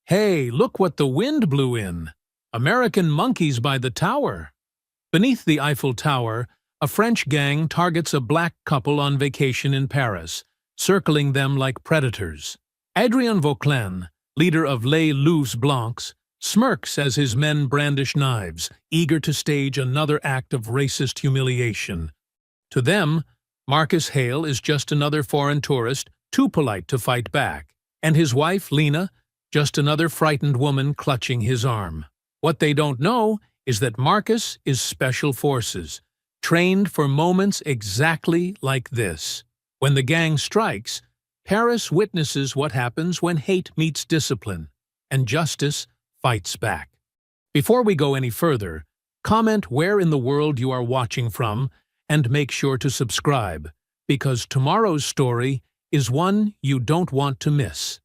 Hey, look what the wind blew in! American monkeys by the tower! Beneath the Eiffel Tower, a French gang targets a black couple on vacation in Paris, circling them like predators. Adrien Vauquelin, leader of Les Loups Blancs, smirks as his men brandish knives, eager to stage another act of racist humiliation. To them, Marcus Hale is just another foreign tourist, too polite to fight back, and his wife, Lena, just another frightened woman clutching his arm. What they don't know is that Marcus is Special Forces, trained for moments exactly like this. When the gang strikes, Paris witnesses what happens when hate meets discipline, and justice fights back. Before we go any further, comment where in the world you are watching from and make sure to subscribe, because tomorrow's story is one you don't want to miss.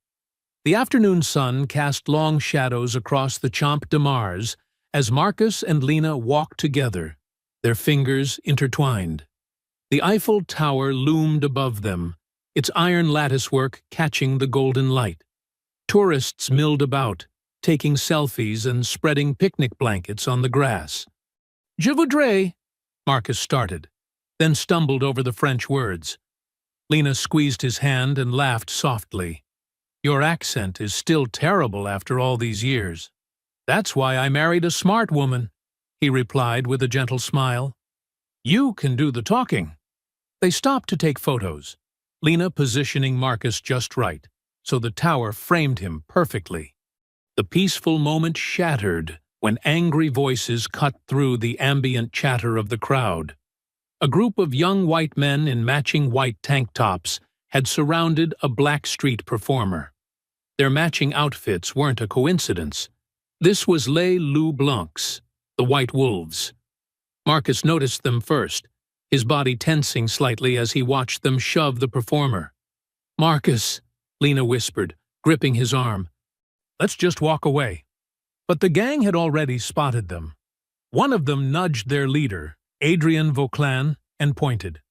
The afternoon sun cast long shadows across the Champ de Mars as Marcus and Lena walked together, their fingers intertwined. The Eiffel Tower loomed above them, its iron latticework catching the golden light. Tourists milled about, taking selfies and spreading picnic blankets on the grass. "Je voudrais," Marcus started, then stumbled over the French words. Lena squeezed his hand and laughed softly. "Your accent is still terrible after all these years." "That's why I married a smart woman," he replied with a gentle smile. "You can do the talking." They stopped to take photos, Lena positioning Marcus just right, so the tower framed him perfectly. The peaceful moment shattered when angry voices cut through the ambient chatter of the crowd. A group of young white men in matching white tank tops had surrounded a black street performer. Their matching outfits weren't a coincidence. This was Les Loups Blancs, the White Wolves. Marcus noticed them first, his body tensing slightly as he watched them shove the performer. "Marcus," Lena whispered, gripping his arm. "Let's just walk away." But the gang had already spotted them. One of them nudged their leader, Adrien Vauquelin, and pointed.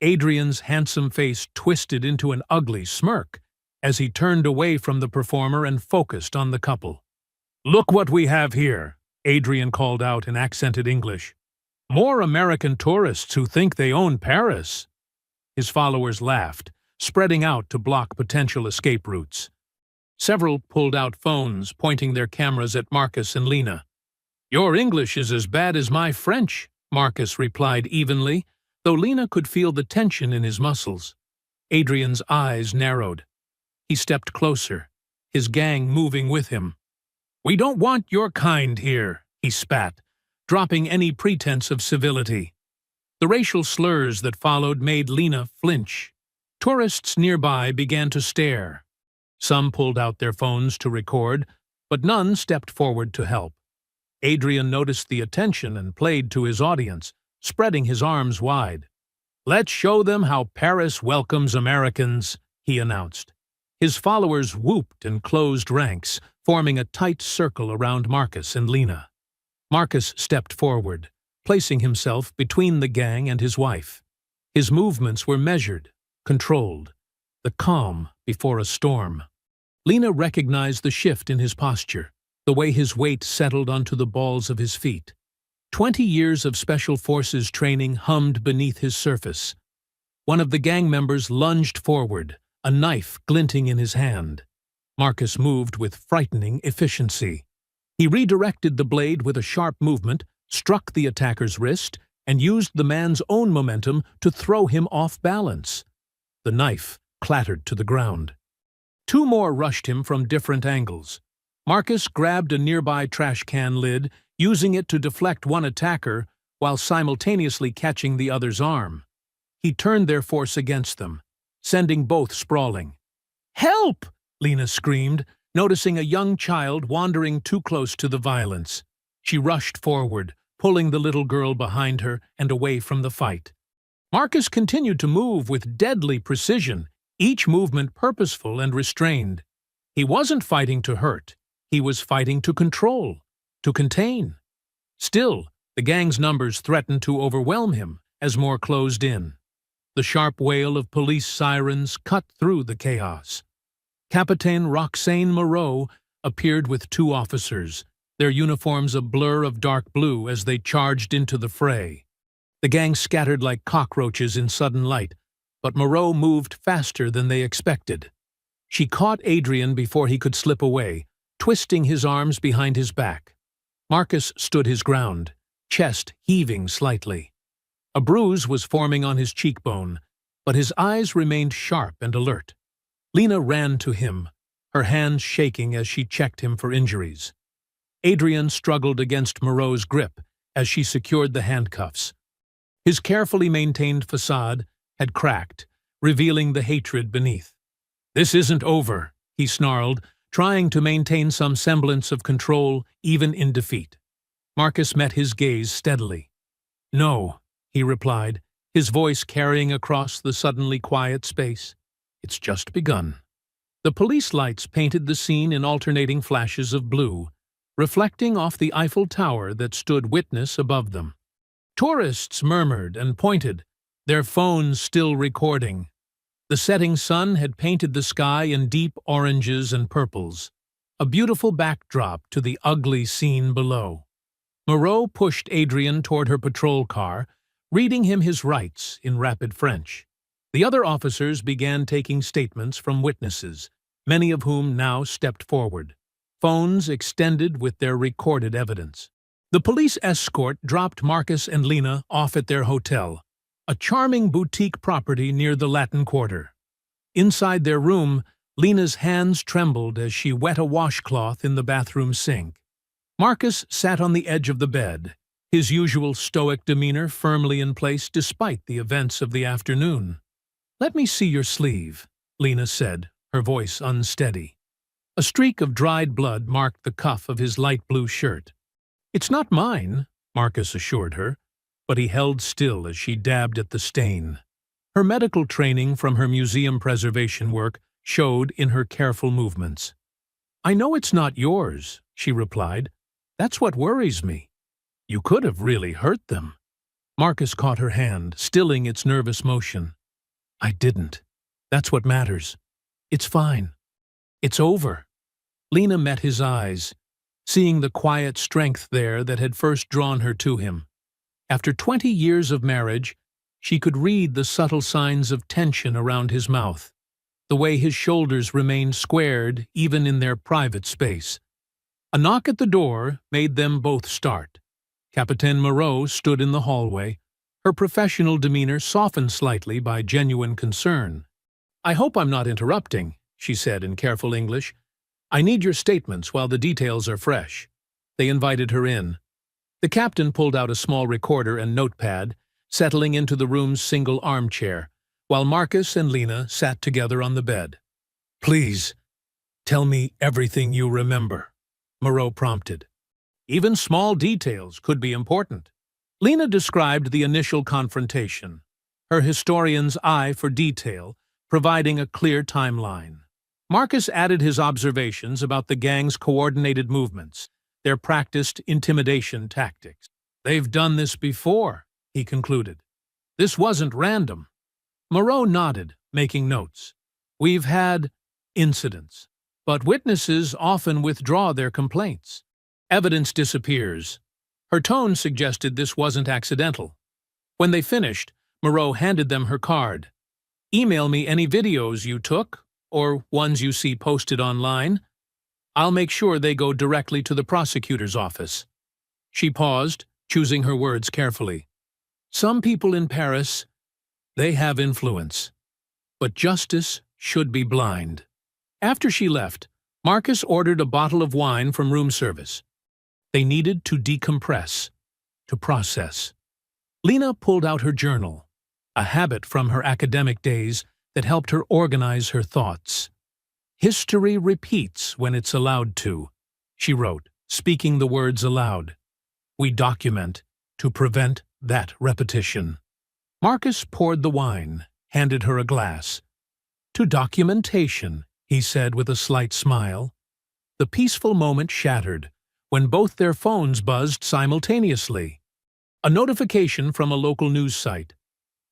Adrien's handsome face twisted into an ugly smirk as he turned away from the performer and focused on the couple. "Look what we have here," Adrien called out in accented English. "More American tourists who think they own Paris." His followers laughed, spreading out to block potential escape routes. Several pulled out phones, pointing their cameras at Marcus and Lena. "Your English is as bad as my French," Marcus replied evenly, though Lena could feel the tension in his muscles. Adrien's eyes narrowed. He stepped closer, his gang moving with him. "We don't want your kind here," he spat, dropping any pretense of civility. The racial slurs that followed made Lena flinch. Tourists nearby began to stare. Some pulled out their phones to record, but none stepped forward to help. Adrien noticed the attention and played to his audience, spreading his arms wide. "Let's show them how Paris welcomes Americans," he announced. His followers whooped and closed ranks, forming a tight circle around Marcus and Lena. Marcus stepped forward, placing himself between the gang and his wife. His movements were measured, controlled, the calm before a storm. Lena recognized the shift in his posture, the way his weight settled onto the balls of his feet. 20 years of Special Forces training hummed beneath his surface. One of the gang members lunged forward, a knife glinting in his hand. Marcus moved with frightening efficiency. He redirected the blade with a sharp movement, struck the attacker's wrist, and used the man's own momentum to throw him off balance. The knife clattered to the ground. Two more rushed him from different angles. Marcus grabbed a nearby trash can lid, using it to deflect one attacker while simultaneously catching the other's arm. He turned their force against them, sending both sprawling. "Help!" Lena screamed, noticing a young child wandering too close to the violence. She rushed forward, pulling the little girl behind her and away from the fight. Marcus continued to move with deadly precision, each movement purposeful and restrained. He wasn't fighting to hurt. He was fighting to control, to contain. Still, the gang's numbers threatened to overwhelm him as more closed in. The sharp wail of police sirens cut through the chaos. Capitaine Roxane Moreau, appeared with two officers, their uniforms a blur of dark blue as they charged into the fray. The gang scattered like cockroaches in sudden light, but Moreau moved faster than they expected. She caught Adrian before he could slip away, twisting his arms behind his back. Marcus stood his ground, chest heaving slightly. A bruise was forming on his cheekbone, but his eyes remained sharp and alert. Lena ran to him, her hands shaking as she checked him for injuries. Adrian struggled against Moreau's grip as she secured the handcuffs. His carefully maintained facade had cracked, revealing the hatred beneath. "This isn't over," he snarled, trying to maintain some semblance of control even in defeat. Marcus met his gaze steadily. "No," he replied, his voice carrying across the suddenly quiet space. "It's just begun." The police lights painted the scene in alternating flashes of blue, reflecting off the Eiffel Tower that stood witness above them. Tourists murmured and pointed, their phones still recording. The setting sun had painted the sky in deep oranges and purples, a beautiful backdrop to the ugly scene below. Moreau pushed Adrian toward her patrol car, reading him his rights in rapid French. The other officers began taking statements from witnesses, many of whom now stepped forward, phones extended with their recorded evidence. The police escort dropped Marcus and Lena off at their hotel, a charming boutique property near the Latin Quarter. Inside their room, Lena's hands trembled as she wet a washcloth in the bathroom sink. Marcus sat on the edge of the bed, his usual stoic demeanor firmly in place despite the events of the afternoon. "Let me see your sleeve," Lena said, her voice unsteady. A streak of dried blood marked the cuff of his light blue shirt. "It's not mine," Marcus assured her, but he held still as she dabbed at the stain. Her medical training from her museum preservation work showed in her careful movements. "I know it's not yours," she replied. "That's what worries me. You could have really hurt them." Marcus caught her hand, stilling its nervous motion. "I didn't. That's what matters. It's fine. It's over." Lena met his eyes, seeing the quiet strength there that had first drawn her to him. After 20 years of marriage, she could read the subtle signs of tension around his mouth, the way his shoulders remained squared even in their private space. A knock at the door made them both start. Capitaine Moreau stood in the hallway, her professional demeanor softened slightly by genuine concern. "I hope I'm not interrupting," she said in careful English. "I need your statements while the details are fresh." They invited her in. The captain pulled out a small recorder and notepad, settling into the room's single armchair, while Marcus and Lena sat together on the bed. "Please, tell me everything you remember," Moreau prompted. "Even small details could be important." Lena described the initial confrontation, her historian's eye for detail, providing a clear timeline. Marcus added his observations about the gang's coordinated movements, their practiced intimidation tactics. "They've done this before," he concluded. "This wasn't random." Moreau nodded, making notes. "We've had incidents, but witnesses often withdraw their complaints. Evidence disappears." Her tone suggested this wasn't accidental. When they finished, Moreau handed them her card. "Email me any videos you took, or ones you see posted online. I'll make sure they go directly to the prosecutor's office." She paused, choosing her words carefully. "Some people in Paris, they have influence. But justice should be blind." After she left, Marcus ordered a bottle of wine from room service. They needed to decompress, to process. Lena pulled out her journal, a habit from her academic days that helped her organize her thoughts. "History repeats when it's allowed to," she wrote, speaking the words aloud. "We document to prevent that repetition." Marcus poured the wine, handed her a glass. "To documentation," he said with a slight smile. The peaceful moment shattered when both their phones buzzed simultaneously. A notification from a local news site.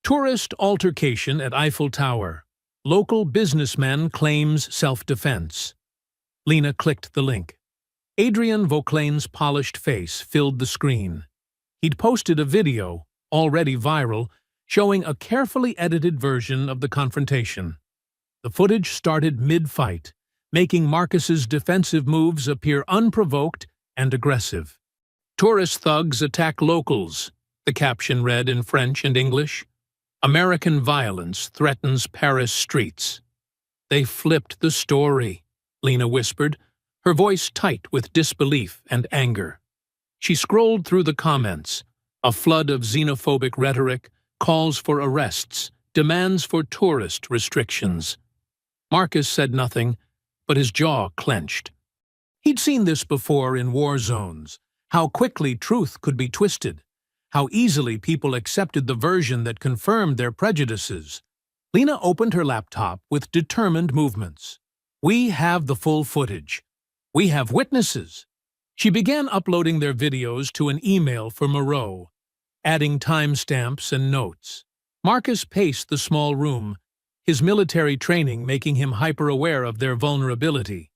"Tourist altercation at Eiffel Tower. Local businessman claims self-defense." Lena clicked the link. Adrian Vauclain's polished face filled the screen. He'd posted a video, already viral, showing a carefully edited version of the confrontation. The footage started mid-fight, making Marcus's defensive moves appear unprovoked and aggressive. "Tourist thugs attack locals," the caption read in French and English. "American violence threatens Paris streets." "They flipped the story," Lena whispered, her voice tight with disbelief and anger. She scrolled through the comments, a flood of xenophobic rhetoric, calls for arrests, demands for tourist restrictions. Marcus said nothing, but his jaw clenched. He'd seen this before in war zones, how quickly truth could be twisted, how easily people accepted the version that confirmed their prejudices. Lena opened her laptop with determined movements. "We have the full footage. We have witnesses." She began uploading their videos to an email for Moreau, adding timestamps and notes. Marcus paced the small room, his military training making him hyper-aware of their vulnerability.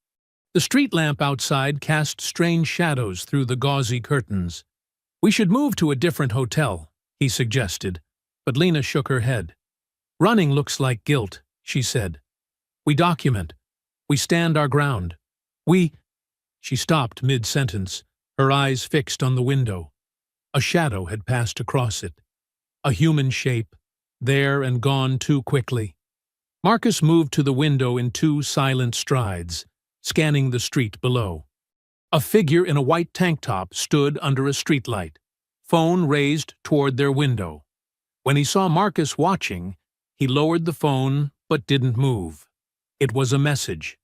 The street lamp outside cast strange shadows through the gauzy curtains. "We should move to a different hotel," he suggested, but Lena shook her head. "Running looks like guilt," she said. "We document. We stand our ground. We—" She stopped mid-sentence, her eyes fixed on the window. A shadow had passed across it. A human shape, there and gone too quickly. Marcus moved to the window in 2 silent strides, scanning the street below. A figure in a white tank top stood under a streetlight, phone raised toward their window. When he saw Marcus watching, he lowered the phone but didn't move. It was a message.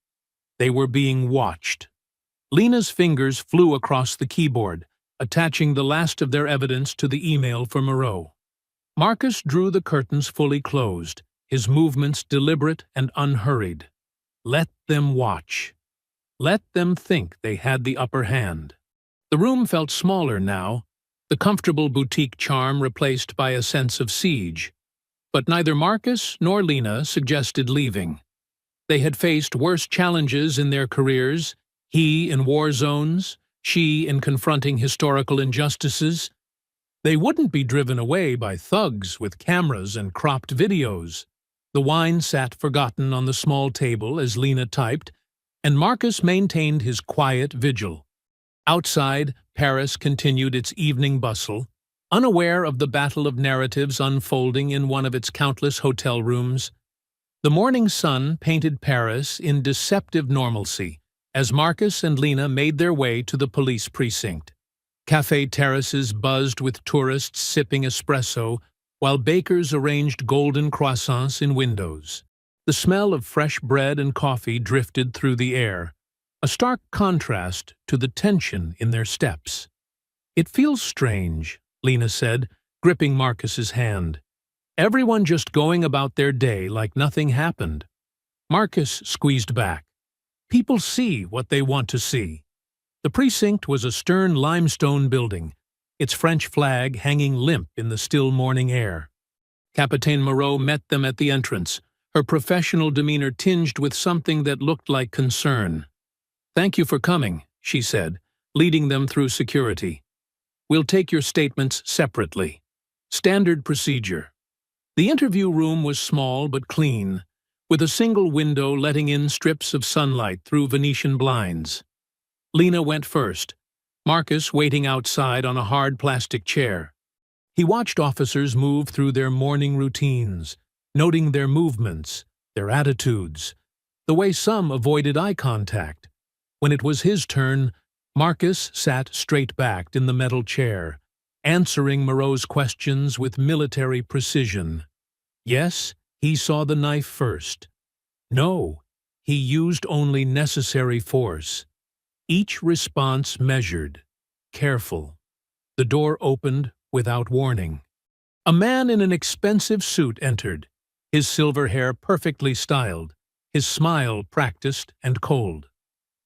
They were being watched. Lena's fingers flew across the keyboard, attaching the last of their evidence to the email for Moreau. Marcus drew the curtains fully closed, his movements deliberate and unhurried. Let them watch. Let them think they had the upper hand. The room felt smaller now, the comfortable boutique charm replaced by a sense of siege. But neither Marcus nor Lena suggested leaving. They had faced worse challenges in their careers, he in war zones, she in confronting historical injustices. They wouldn't be driven away by thugs with cameras and cropped videos. The wine sat forgotten on the small table as Lena typed, and Marcus maintained his quiet vigil. Outside, Paris continued its evening bustle, unaware of the battle of narratives unfolding in one of its countless hotel rooms. The morning sun painted Paris in deceptive normalcy as Marcus and Lena made their way to the police precinct. Café terraces buzzed with tourists sipping espresso, while bakers arranged golden croissants in windows. The smell of fresh bread and coffee drifted through the air, a stark contrast to the tension in their steps. "It feels strange," Lena said, gripping Marcus's hand. "Everyone just going about their day like nothing happened." Marcus squeezed back. "People see what they want to see." The precinct was a stern limestone building, its French flag hanging limp in the still morning air. Capitaine Moreau met them at the entrance, her professional demeanor tinged with something that looked like concern. "Thank you for coming," she said, leading them through security. "We'll take your statements separately. Standard procedure." The interview room was small but clean, with a single window letting in strips of sunlight through Venetian blinds. Lena went first, Marcus waiting outside on a hard plastic chair. He watched officers move through their morning routines, noting their movements, their attitudes, the way some avoided eye contact. When it was his turn, Marcus sat straight-backed in the metal chair, answering Moreau's questions with military precision. Yes, he saw the knife first. No, he used only necessary force. Each response measured, careful. The door opened without warning. A man in an expensive suit entered, his silver hair perfectly styled, his smile practiced and cold.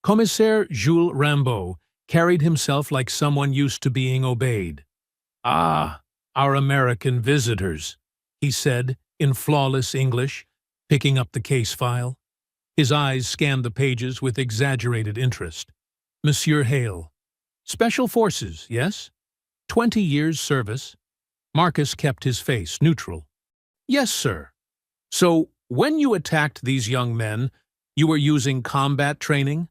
Commissaire Jules Rimbaud carried himself like someone used to being obeyed. "Ah, our American visitors," he said in flawless English, picking up the case file. His eyes scanned the pages with exaggerated interest. Monsieur Hale. Special Forces, yes? 20 years service? Marcus kept his face neutral. Yes, sir. So, when you attacked these young men, you were using combat training?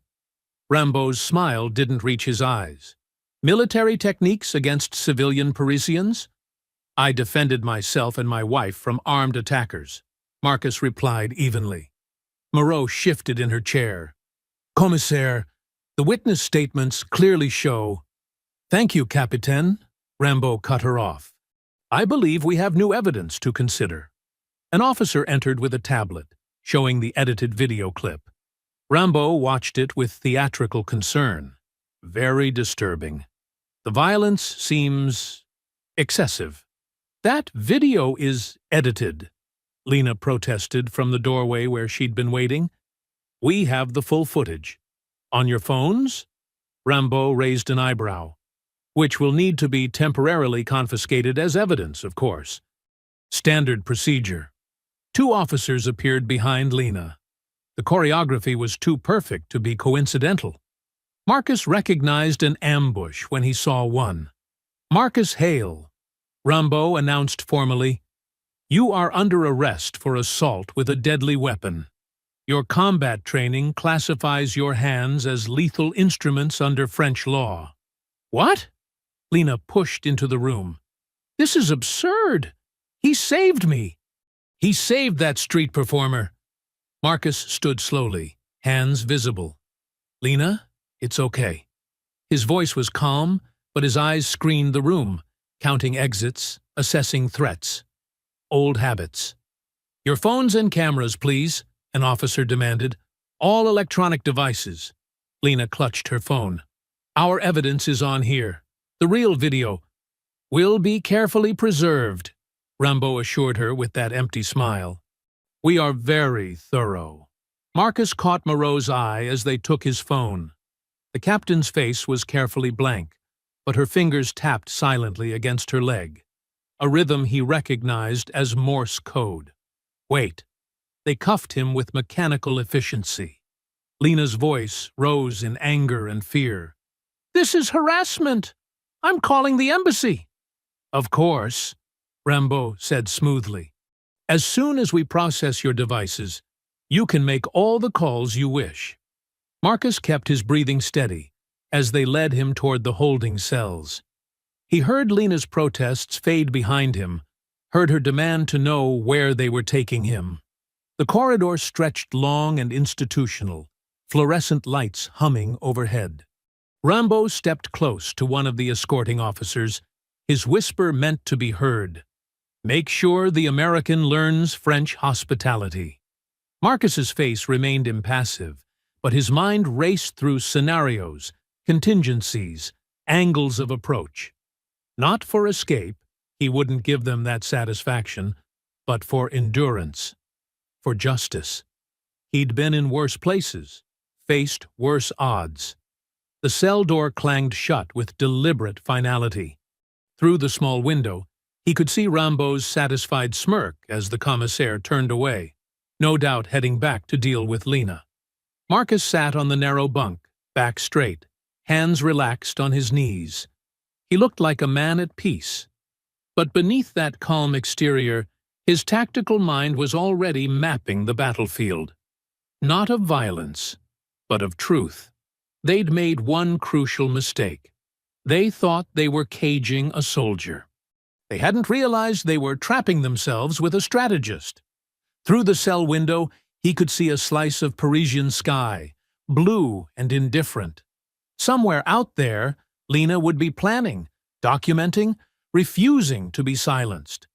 Rimbaud's smile didn't reach his eyes. Military techniques against civilian Parisians? I defended myself and my wife from armed attackers, Marcus replied evenly. Moreau shifted in her chair. Commissaire, the witness statements clearly show— Thank you, Capitaine, Rimbaud cut her off. I believe we have new evidence to consider. An officer entered with a tablet, showing the edited video clip. Rimbaud watched it with theatrical concern. Very disturbing. The violence seems excessive. That video is edited, Lena protested from the doorway where she'd been waiting. We have the full footage. On your phones? Rimbaud raised an eyebrow. Which will need to be temporarily confiscated as evidence, of course. Standard procedure. 2 officers appeared behind Lena. The choreography was too perfect to be coincidental. Marcus recognized an ambush when he saw one. Marcus Hale, Rimbaud announced formally, you are under arrest for assault with a deadly weapon. Your combat training classifies your hands as lethal instruments under French law. What? Lena pushed into the room. This is absurd. He saved me. He saved that street performer. Marcus stood slowly, hands visible. Lena, it's okay. His voice was calm, but his eyes screened the room, counting exits, assessing threats. Old habits. Your phones and cameras, please, an officer demanded. All electronic devices. Lena clutched her phone. Our evidence is on here. The real video will be carefully preserved, Rimbaud assured her with that empty smile. We are very thorough. Marcus caught Moreau's eye as they took his phone. The captain's face was carefully blank, but her fingers tapped silently against her leg, a rhythm he recognized as Morse code. Wait. They cuffed him with mechanical efficiency. Lena's voice rose in anger and fear. This is harassment. I'm calling the embassy. Of course, Rimbaud said smoothly. As soon as we process your devices, you can make all the calls you wish. Marcus kept his breathing steady as they led him toward the holding cells. He heard Lena's protests fade behind him, heard her demand to know where they were taking him. The corridor stretched long and institutional, fluorescent lights humming overhead. Rimbaud stepped close to one of the escorting officers, his whisper meant to be heard. Make sure the American learns French hospitality. Marcus's face remained impassive, but his mind raced through scenarios, contingencies, angles of approach. Not for escape, he wouldn't give them that satisfaction, but for endurance, for justice. He'd been in worse places, faced worse odds. The cell door clanged shut with deliberate finality. Through the small window, he could see Rimbaud's satisfied smirk as the commissaire turned away, no doubt heading back to deal with Lena. Marcus sat on the narrow bunk, back straight, hands relaxed on his knees. He looked like a man at peace. But beneath that calm exterior, his tactical mind was already mapping the battlefield. Not of violence, but of truth. They'd made one crucial mistake. They thought they were caging a soldier. They hadn't realized they were trapping themselves with a strategist. Through the cell window, he could see a slice of Parisian sky, blue and indifferent. Somewhere out there, Lena would be planning, documenting, refusing to be silenced.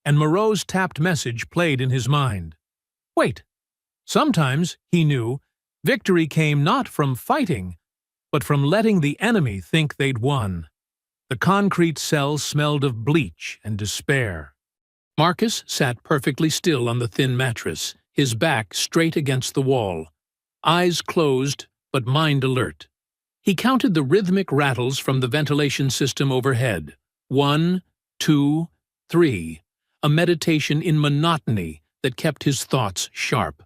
And Moreau's tapped message played in his mind. Wait. Sometimes, he knew, victory came not from fighting, but from letting the enemy think they'd won. The concrete cell smelled of bleach and despair. Marcus sat perfectly still on the thin mattress, his back straight against the wall, eyes closed but mind alert. He counted the rhythmic rattles from the ventilation system overhead. 1, 2, 3, a meditation in monotony that kept his thoughts sharp.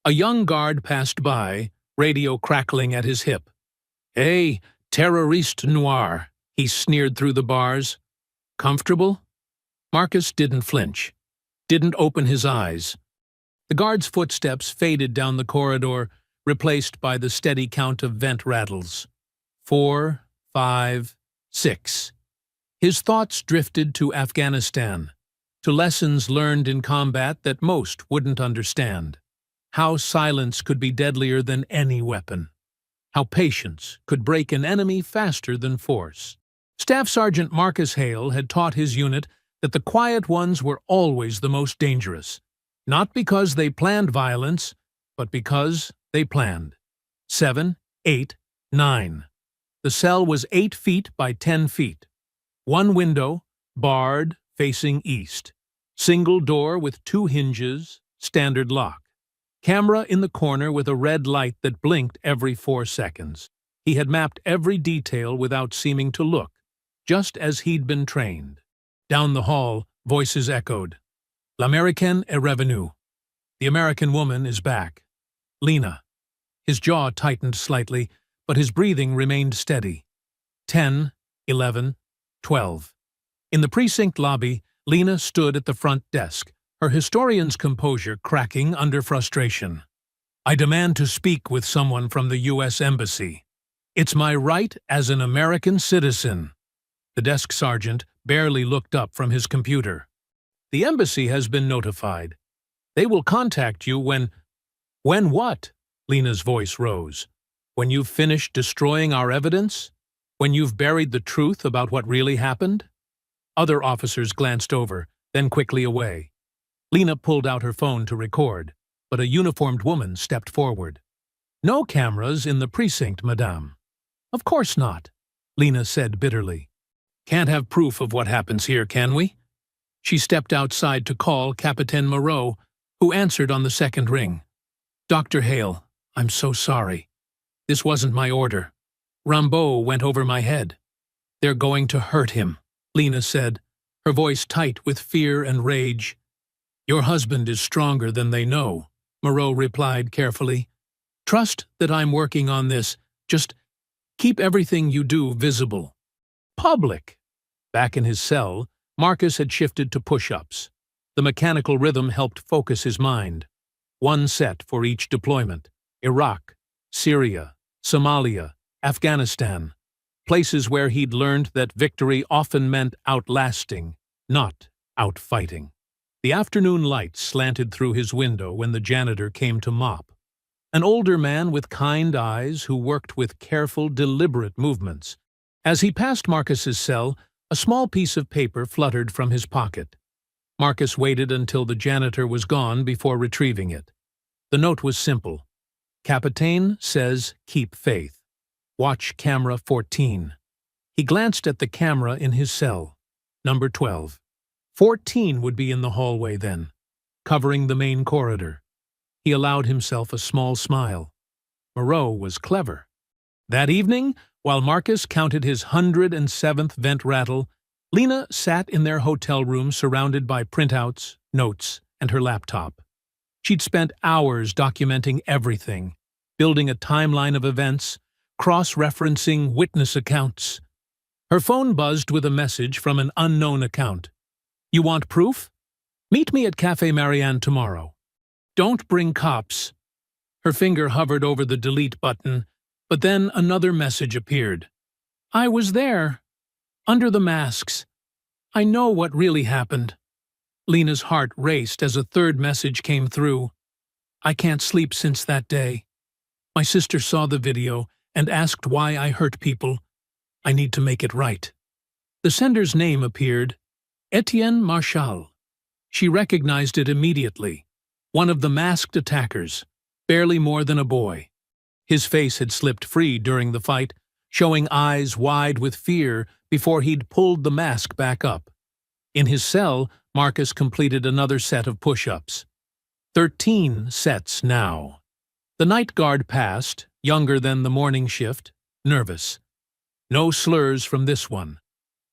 A young guard passed by, radio crackling at his hip. "Hey, terroriste noir," he sneered through the bars. "Comfortable?" Marcus didn't flinch, didn't open his eyes. The guard's footsteps faded down the corridor, replaced by the steady count of vent rattles. 4, 5, 6. His thoughts drifted to Afghanistan, to lessons learned in combat that most wouldn't understand. How silence could be deadlier than any weapon. How patience could break an enemy faster than force. Staff Sergeant Marcus Hale had taught his unit that the quiet ones were always the most dangerous, not because they planned violence, but because they planned. 7, 8, 9. The cell was 8 feet by 10 feet. One window, barred, facing east. Single door with 2 hinges, standard lock. Camera in the corner with a red light that blinked every 4 seconds. He had mapped every detail without seeming to look, just as he'd been trained. Down the hall, voices echoed. "L'Américaine est revenue." The American woman is back. Lena. His jaw tightened slightly, but his breathing remained steady. 10, 11, 12. In the precinct lobby, Lena stood at the front desk, her historian's composure cracking under frustration. "I demand to speak with someone from the U.S. Embassy. It's my right as an American citizen." The desk sergeant barely looked up from his computer. "The embassy has been notified. They will contact you when—" "When what?" Lena's voice rose. "When you've finished destroying our evidence? When you've buried the truth about what really happened?" Other officers glanced over, then quickly away. Lena pulled out her phone to record, but a uniformed woman stepped forward. "No cameras in the precinct, madame." "Of course not," Lena said bitterly. "Can't have proof of what happens here, can we?" She stepped outside to call Capitaine Moreau, who answered on the second ring. "Dr. Hale, I'm so sorry. This wasn't my order. Rambeau went over my head." "They're going to hurt him," Lena said, her voice tight with fear and rage. "Your husband is stronger than they know," Moreau replied carefully. "Trust that I'm working on this. Just keep everything you do visible. Public." Back in his cell, Marcus had shifted to push-ups. The mechanical rhythm helped focus his mind. 1 set for each deployment. Iraq, Syria, Somalia, Afghanistan. Places where he'd learned that victory often meant outlasting, not outfighting. The afternoon light slanted through his window when the janitor came to mop. An older man with kind eyes who worked with careful, deliberate movements. As he passed Marcus's cell, a small piece of paper fluttered from his pocket. Marcus waited until the janitor was gone before retrieving it. The note was simple. "Capitaine says keep faith. Watch camera 14. He glanced at the camera in his cell. Number 12. 14 would be in the hallway then, covering the main corridor. He allowed himself a small smile. Moreau was clever. That evening, while Marcus counted his 107th vent rattle, Lena sat in their hotel room surrounded by printouts, notes, and her laptop. She'd spent hours documenting everything, building a timeline of events, cross-referencing witness accounts. Her phone buzzed with a message from an unknown account. "You want proof? Meet me at Café Marianne tomorrow. Don't bring cops." Her finger hovered over the delete button, but then another message appeared. "I was there. Under the masks. I know what really happened." Lena's heart raced as a third message came through. "I can't sleep since that day. My sister saw the video and asked why I hurt people. I need to make it right." The sender's name appeared. Etienne Marchal. She recognized it immediately. One of the masked attackers, barely more than a boy. His face had slipped free during the fight, showing eyes wide with fear before he'd pulled the mask back up. In his cell, Marcus completed another set of push-ups. 13 sets now. The night guard passed, younger than the morning shift, nervous. No slurs from this one.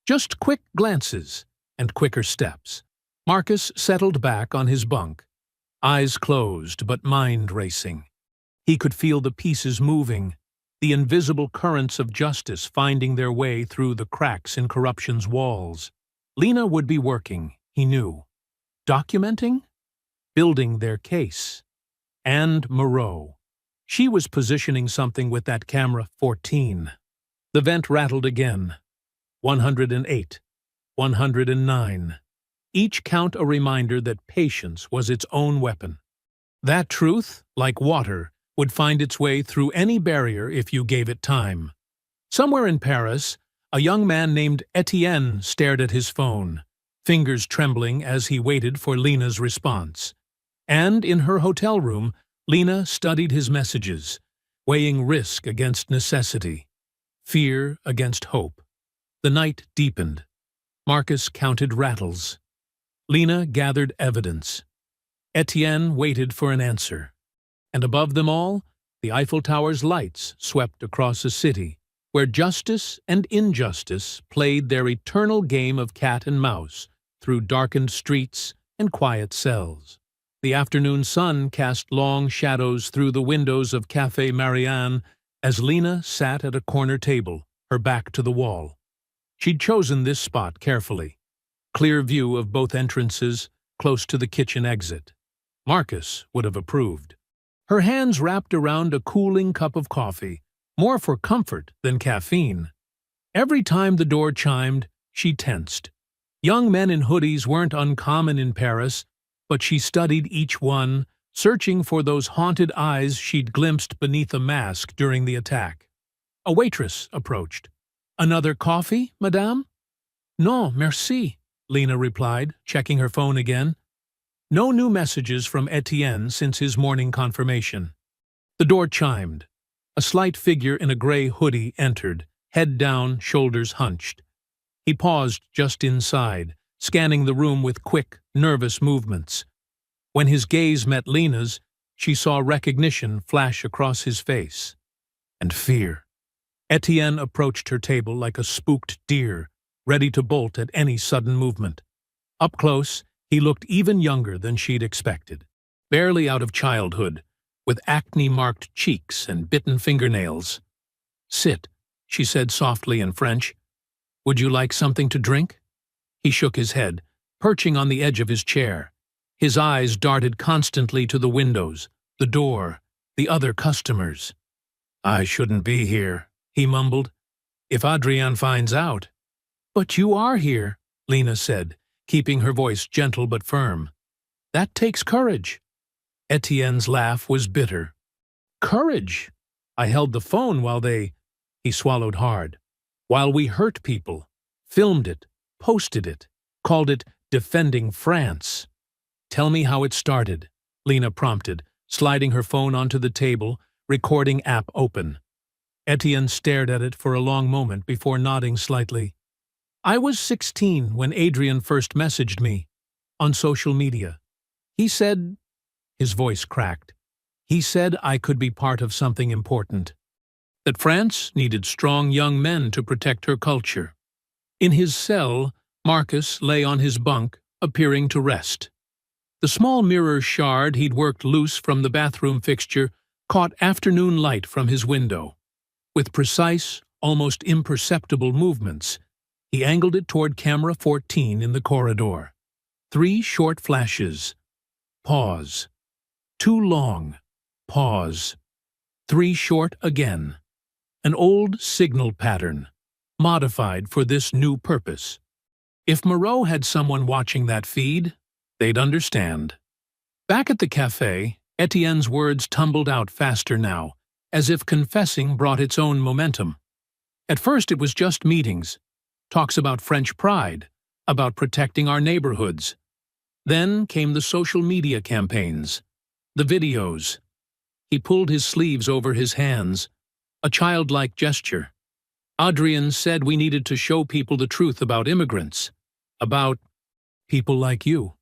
Just quick glances and quicker steps. Marcus settled back on his bunk. Eyes closed, but mind racing. He could feel the pieces moving, the invisible currents of justice finding their way through the cracks in corruption's walls. Lena would be working, he knew. Documenting? Building their case. And Moreau. She was positioning something with that camera 14. The vent rattled again. 108. 109. Each count a reminder that patience was its own weapon. That truth, like water, would find its way through any barrier if you gave it time. Somewhere in Paris, a young man named Etienne stared at his phone, fingers trembling as he waited for Lena's response. And in her hotel room, Lena studied his messages, weighing risk against necessity, fear against hope. The night deepened. Marcus counted rattles. Lena gathered evidence. Etienne waited for an answer. And above them all, the Eiffel Tower's lights swept across a city where justice and injustice played their eternal game of cat and mouse through darkened streets and quiet cells. The afternoon sun cast long shadows through the windows of Café Marianne as Lena sat at a corner table, her back to the wall. She'd chosen this spot carefully. Clear view of both entrances, close to the kitchen exit. Marcus would have approved. Her hands wrapped around a cooling cup of coffee, more for comfort than caffeine. Every time the door chimed, she tensed. Young men in hoodies weren't uncommon in Paris, but she studied each one, searching for those haunted eyes she'd glimpsed beneath a mask during the attack. A waitress approached. "Another coffee, madame?" "Non, merci," Lena replied, checking her phone again. No new messages from Etienne since his morning confirmation. The door chimed. A slight figure in a gray hoodie entered, head down, shoulders hunched. He paused just inside, scanning the room with quick, nervous movements. When his gaze met Lena's, she saw recognition flash across his face. And fear. Etienne approached her table like a spooked deer, ready to bolt at any sudden movement. Up close, he looked even younger than she'd expected. Barely out of childhood, with acne-marked cheeks and bitten fingernails. "Sit," she said softly in French. "Would you like something to drink?" He shook his head, perching on the edge of his chair. His eyes darted constantly to the windows, the door, the other customers. "I shouldn't be here," he mumbled. "If Adrienne finds out." "But you are here," Lena said, keeping her voice gentle but firm. "That takes courage." Etienne's laugh was bitter. "Courage? I held the phone while they—" He swallowed hard. "While we hurt people, filmed it, posted it, called it defending France." "Tell me how it started," Lena prompted, sliding her phone onto the table, recording app open. Etienne stared at it for a long moment before nodding slightly. "I was 16 when Adrian first messaged me, on social media. He said—" his voice cracked. "He said I could be part of something important. That France needed strong young men to protect her culture." In his cell, Marcus lay on his bunk, appearing to rest. The small mirror shard he'd worked loose from the bathroom fixture caught afternoon light from his window. With precise, almost imperceptible movements, he angled it toward camera 14 in the corridor. 3 short flashes. Pause. Too long. Pause. 3 short again. An old signal pattern, modified for this new purpose. If Moreau had someone watching that feed, they'd understand. Back at the cafe, Etienne's words tumbled out faster now, as if confessing brought its own momentum. At first it was just meetings, talks about French pride, about protecting our neighborhoods. Then came the social media campaigns, the videos. He pulled his sleeves over his hands, a childlike gesture. Adrian said we needed to show people the truth about immigrants, about people like you.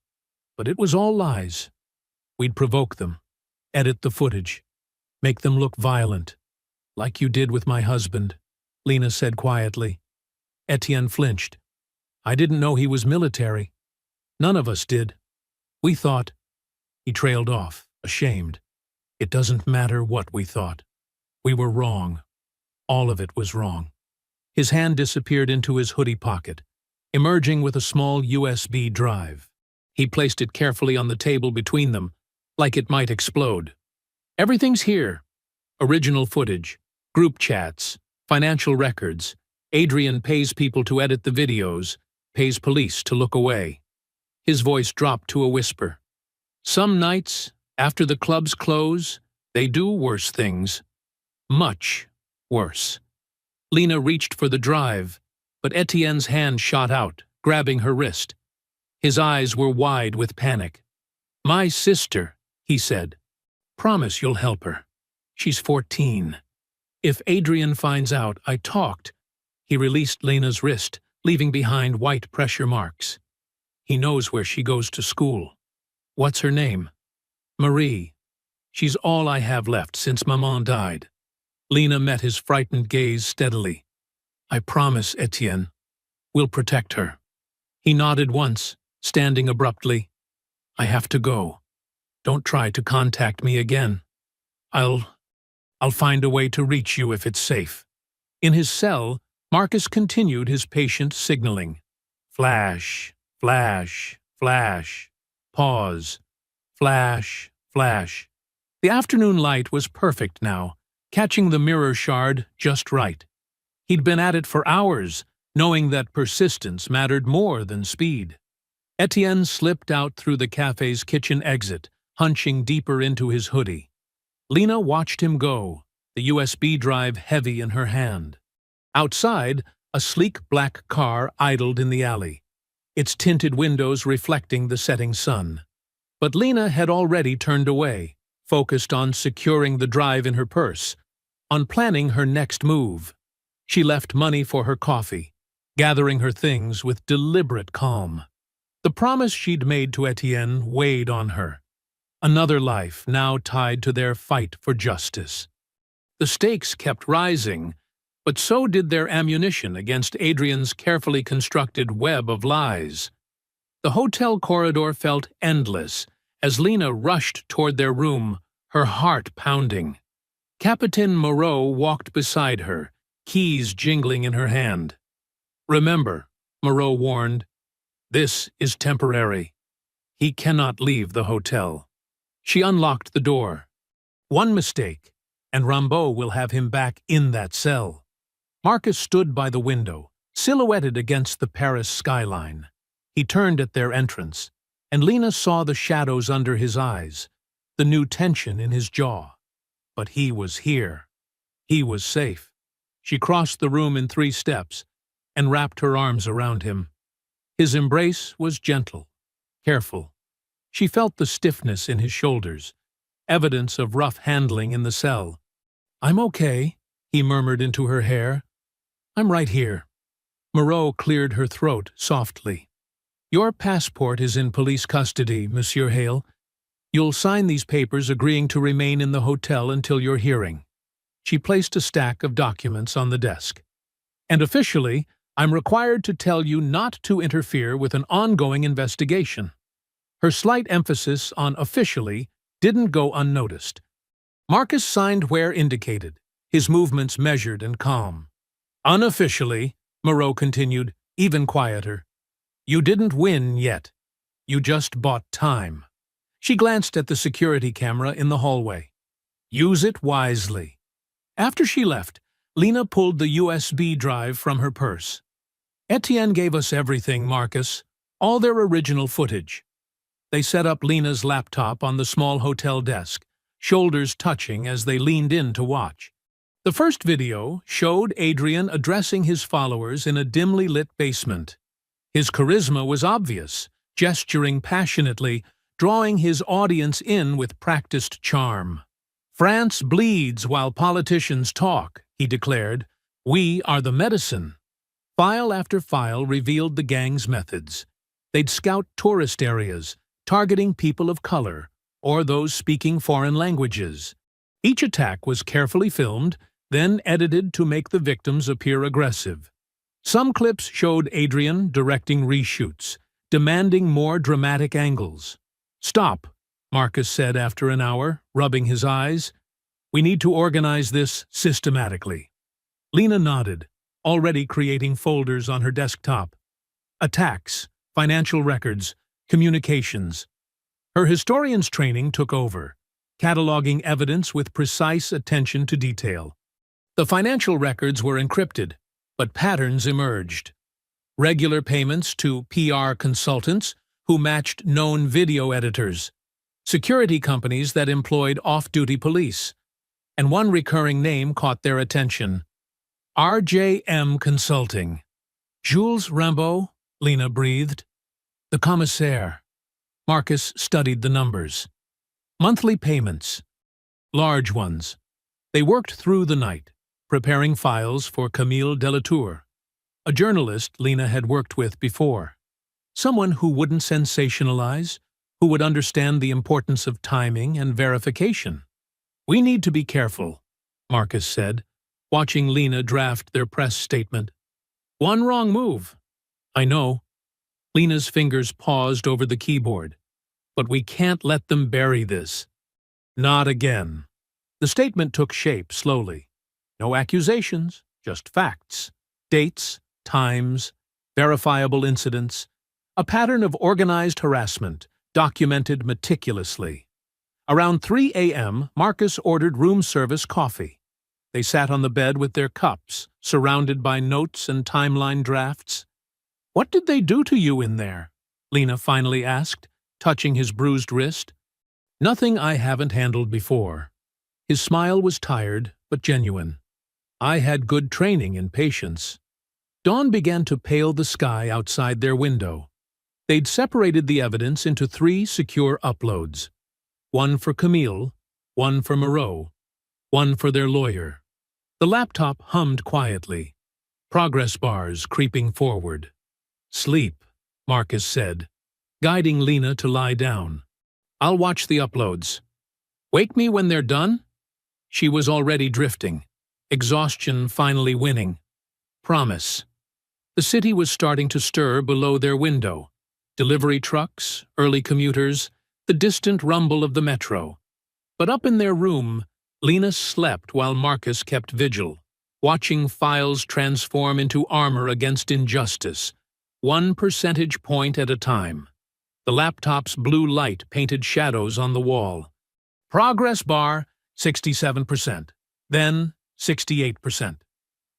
But it was all lies. We'd provoke them, edit the footage, make them look violent, like you did with my husband, Lena said quietly. Etienne flinched. "I didn't know he was military. None of us did. We thought—" He trailed off, ashamed. It doesn't matter what we thought. We were wrong. All of it was wrong. His hand disappeared into his hoodie pocket, emerging with a small USB drive. He placed it carefully on the table between them, like it might explode. Everything's here. Original footage, group chats, financial records. Adrian pays people to edit the videos, pays police to look away. His voice dropped to a whisper. Some nights, after the clubs close, they do worse things. Much worse. Lena reached for the drive, but Etienne's hand shot out, grabbing her wrist. His eyes were wide with panic. My sister, he said. Promise you'll help her. She's 14. If Adrian finds out I talked. He released Lena's wrist, leaving behind white pressure marks. He knows where she goes to school. What's her name? Marie. She's all I have left since Maman died. Lena met his frightened gaze steadily. I promise, Etienne. We'll protect her. He nodded once, standing abruptly. I have to go. Don't try to contact me again. I'll find a way to reach you if it's safe. In his cell, Marcus continued his patient signaling. Flash, flash, flash. Pause. Flash, flash. The afternoon light was perfect now, catching the mirror shard just right. He'd been at it for hours, knowing that persistence mattered more than speed. Etienne slipped out through the cafe's kitchen exit, hunching deeper into his hoodie. Lena watched him go, the USB drive heavy in her hand. Outside, a sleek black car idled in the alley, its tinted windows reflecting the setting sun. But Lena had already turned away, focused on securing the drive in her purse, on planning her next move. She left money for her coffee, gathering her things with deliberate calm. The promise she'd made to Etienne weighed on her. Another life now tied to their fight for justice. The stakes kept rising, but so did their ammunition against Adrian's carefully constructed web of lies. The hotel corridor felt endless as Lena rushed toward their room, her heart pounding. Capitaine Moreau walked beside her, keys jingling in her hand. Remember, Moreau warned, this is temporary. He cannot leave the hotel. She unlocked the door. One mistake, and Rambaud will have him back in that cell. Marcus stood by the window, silhouetted against the Paris skyline. He turned at their entrance, and Lena saw the shadows under his eyes, the new tension in his jaw. But he was here. He was safe. She crossed the room in 3 steps and wrapped her arms around him. His embrace was gentle, careful. She felt the stiffness in his shoulders, evidence of rough handling in the cell. I'm okay, he murmured into her hair. I'm right here. Moreau cleared her throat softly. Your passport is in police custody, Monsieur Hale. You'll sign these papers agreeing to remain in the hotel until your hearing. She placed a stack of documents on the desk. And officially, I'm required to tell you not to interfere with an ongoing investigation. Her slight emphasis on officially didn't go unnoticed. Marcus signed where indicated, his movements measured and calm. Unofficially, Moreau continued, even quieter. You didn't win yet. You just bought time. She glanced at the security camera in the hallway. Use it wisely. After she left, Lena pulled the USB drive from her purse. Etienne gave us everything, Marcus, all their original footage. They set up Lena's laptop on the small hotel desk, shoulders touching as they leaned in to watch. The first video showed Adrian addressing his followers in a dimly lit basement. His charisma was obvious, gesturing passionately, drawing his audience in with practiced charm. France bleeds while politicians talk, he declared. We are the medicine. File after file revealed the gang's methods. They'd scout tourist areas, targeting people of color, or those speaking foreign languages. Each attack was carefully filmed, then edited to make the victims appear aggressive. Some clips showed Adrian directing reshoots, demanding more dramatic angles. Stop, Marcus said after an hour, rubbing his eyes. We need to organize this systematically. Lena nodded, already creating folders on her desktop. Attacks, financial records, communications. Her historian's training took over, cataloging evidence with precise attention to detail. The financial records were encrypted, but patterns emerged. Regular payments to PR consultants who matched known video editors, security companies that employed off-duty police, and one recurring name caught their attention. RJM Consulting. Jules Rimbaud, Lena breathed. The commissaire. Marcus studied the numbers. Monthly payments. Large ones. They worked through the night, preparing files for Camille Delatour, a journalist Lena had worked with before. Someone who wouldn't sensationalize, who would understand the importance of timing and verification. We need to be careful, Marcus said, watching Lena draft their press statement. One wrong move. I know. Lena's fingers paused over the keyboard. But we can't let them bury this. Not again. The statement took shape slowly. No accusations, just facts. Dates, times, verifiable incidents. A pattern of organized harassment, documented meticulously. Around 3 a.m., Marcus ordered room service coffee. They sat on the bed with their cups, surrounded by notes and timeline drafts. What did they do to you in there? Lena finally asked, touching his bruised wrist. Nothing I haven't handled before. His smile was tired, but genuine. I had good training in patience. Dawn began to pale the sky outside their window. They'd separated the evidence into 3 secure uploads. One for Camille, one for Moreau, one for their lawyer. The laptop hummed quietly, progress bars creeping forward. Sleep, Marcus said, guiding Lena to lie down. I'll watch the uploads. Wake me when they're done? She was already drifting, exhaustion finally winning. Promise. The city was starting to stir below their window. Delivery trucks, early commuters, the distant rumble of the metro. But up in their room, Lena slept while Marcus kept vigil, watching files transform into armor against injustice, 1 percentage point at a time. The laptop's blue light painted shadows on the wall. Progress bar, 67%. Then, 68%.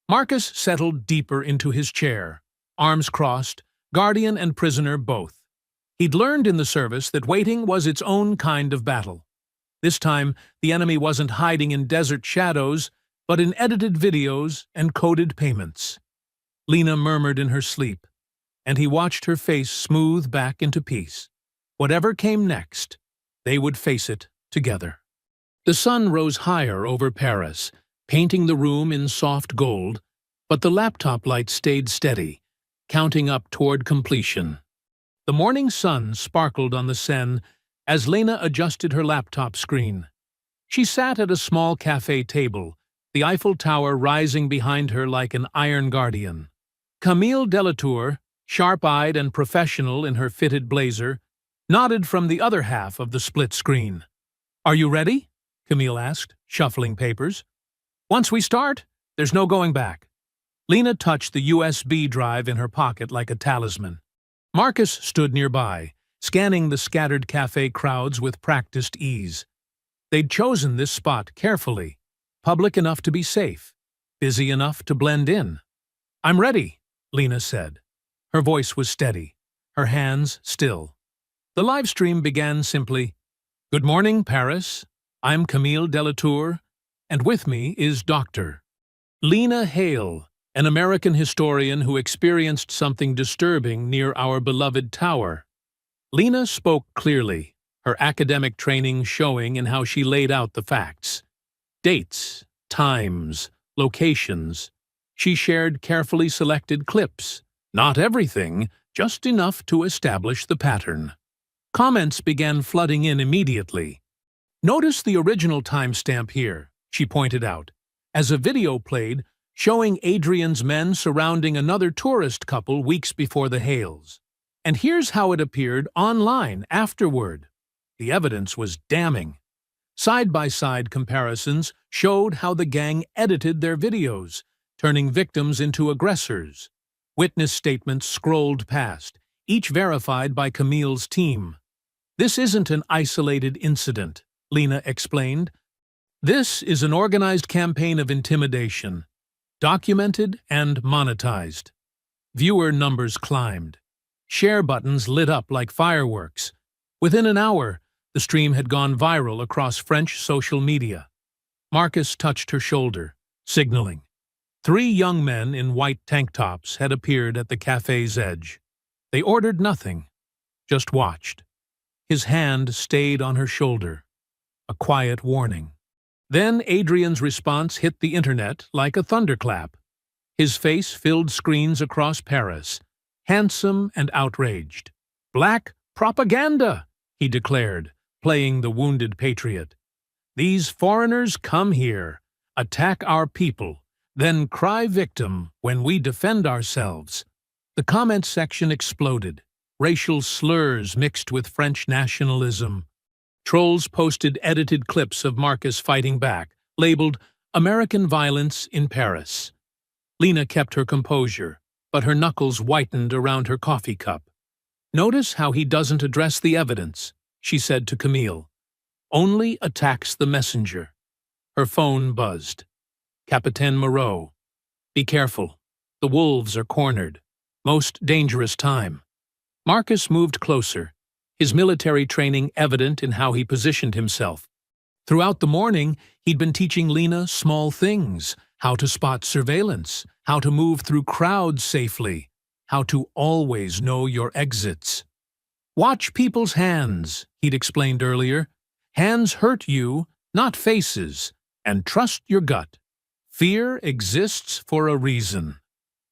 Marcus settled deeper into his chair, arms crossed, guardian and prisoner both. He'd learned in the service that waiting was its own kind of battle. This time, the enemy wasn't hiding in desert shadows, but in edited videos and coded payments. Lena murmured in her sleep, and he watched her face smooth back into peace. Whatever came next, they would face it together. The sun rose higher over Paris, painting the room in soft gold, but the laptop light stayed steady, counting up toward completion. The morning sun sparkled on the Seine as Lena adjusted her laptop screen. She sat at a small cafe table, the Eiffel Tower rising behind her like an iron guardian. Camille Delatour, sharp-eyed and professional in her fitted blazer, nodded from the other half of the split screen. Are you ready? Camille asked, shuffling papers. Once we start, there's no going back. Lena touched the USB drive in her pocket like a talisman. Marcus stood nearby, scanning the scattered cafe crowds with practiced ease. They'd chosen this spot carefully, public enough to be safe, busy enough to blend in. I'm ready, Lena said. Her voice was steady, her hands still. The live stream began simply, Good morning, Paris. I'm Camille Delatour, and with me is Dr. Lena Hale, an American historian who experienced something disturbing near our beloved tower. Lena spoke clearly, her academic training showing in how she laid out the facts. Dates, times, locations. She shared carefully selected clips. Not everything, just enough to establish the pattern. Comments began flooding in immediately. Notice the original timestamp here, she pointed out, as a video played showing Adrian's men surrounding another tourist couple weeks before the Hales. And here's how it appeared online afterward. The evidence was damning. Side-by-side comparisons showed how the gang edited their videos, turning victims into aggressors. Witness statements scrolled past, each verified by Camille's team. "This isn't an isolated incident," Lena explained. "This is an organized campaign of intimidation, documented and monetized." Viewer numbers climbed. Share buttons lit up like fireworks. Within an hour, the stream had gone viral across French social media. Marcus touched her shoulder, signaling. 3 young men in white tank tops had appeared at the cafe's edge. They ordered nothing, just watched. His hand stayed on her shoulder, a quiet warning. Then Adrian's response hit the internet like a thunderclap. His face filled screens across Paris, handsome and outraged. "Black propaganda," he declared, playing the wounded patriot. "These foreigners come here, attack our people, then cry victim when we defend ourselves." The comment section exploded, racial slurs mixed with French nationalism. Trolls posted edited clips of Marcus fighting back, labeled "American Violence in Paris." Lena kept her composure, but her knuckles whitened around her coffee cup. "Notice how he doesn't address the evidence," she said to Camille. "Only attacks the messenger." Her phone buzzed. "Capitaine Moreau. Be careful. The wolves are cornered. Most dangerous time." Marcus moved closer, his military training evident in how he positioned himself. Throughout the morning, he'd been teaching Lena small things: how to spot surveillance, how to move through crowds safely, how to always know your exits. "Watch people's hands," he'd explained earlier. "Hands hurt you, not faces, and trust your gut. Fear exists for a reason."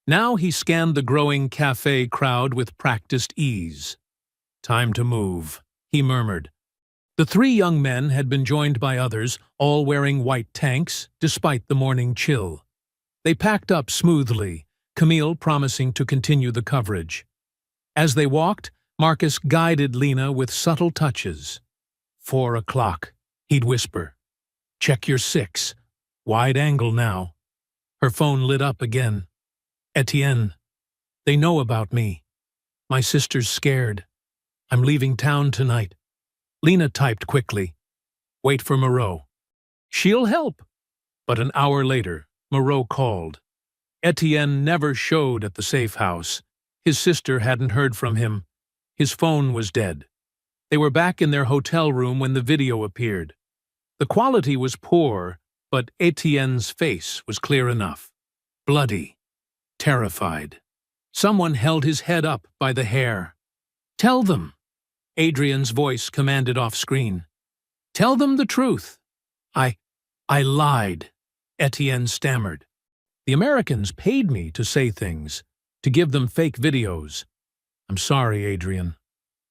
Now he scanned the growing cafe crowd with practiced ease. "Time to move," he murmured. The 3 young men had been joined by others, all wearing white tanks, despite the morning chill. They packed up smoothly, Camille promising to continue the coverage. As they walked, Marcus guided Lena with subtle touches. 4 o'clock, he'd whisper. "Check your 6. Wide angle now." Her phone lit up again. "Etienne, they know about me. My sister's scared. I'm leaving town tonight." Lena typed quickly. "Wait for Moreau." "She'll help." But an hour later, Moreau called. Etienne never showed at the safe house. His sister hadn't heard from him. His phone was dead. They were back in their hotel room when the video appeared. The quality was poor, but Etienne's face was clear enough. Bloody. Terrified. Someone held his head up by the hair. "Tell them," Adrian's voice commanded off-screen. "Tell them the truth." I lied," Etienne stammered. "The Americans paid me to say things, to give them fake videos. I'm sorry, Adrian.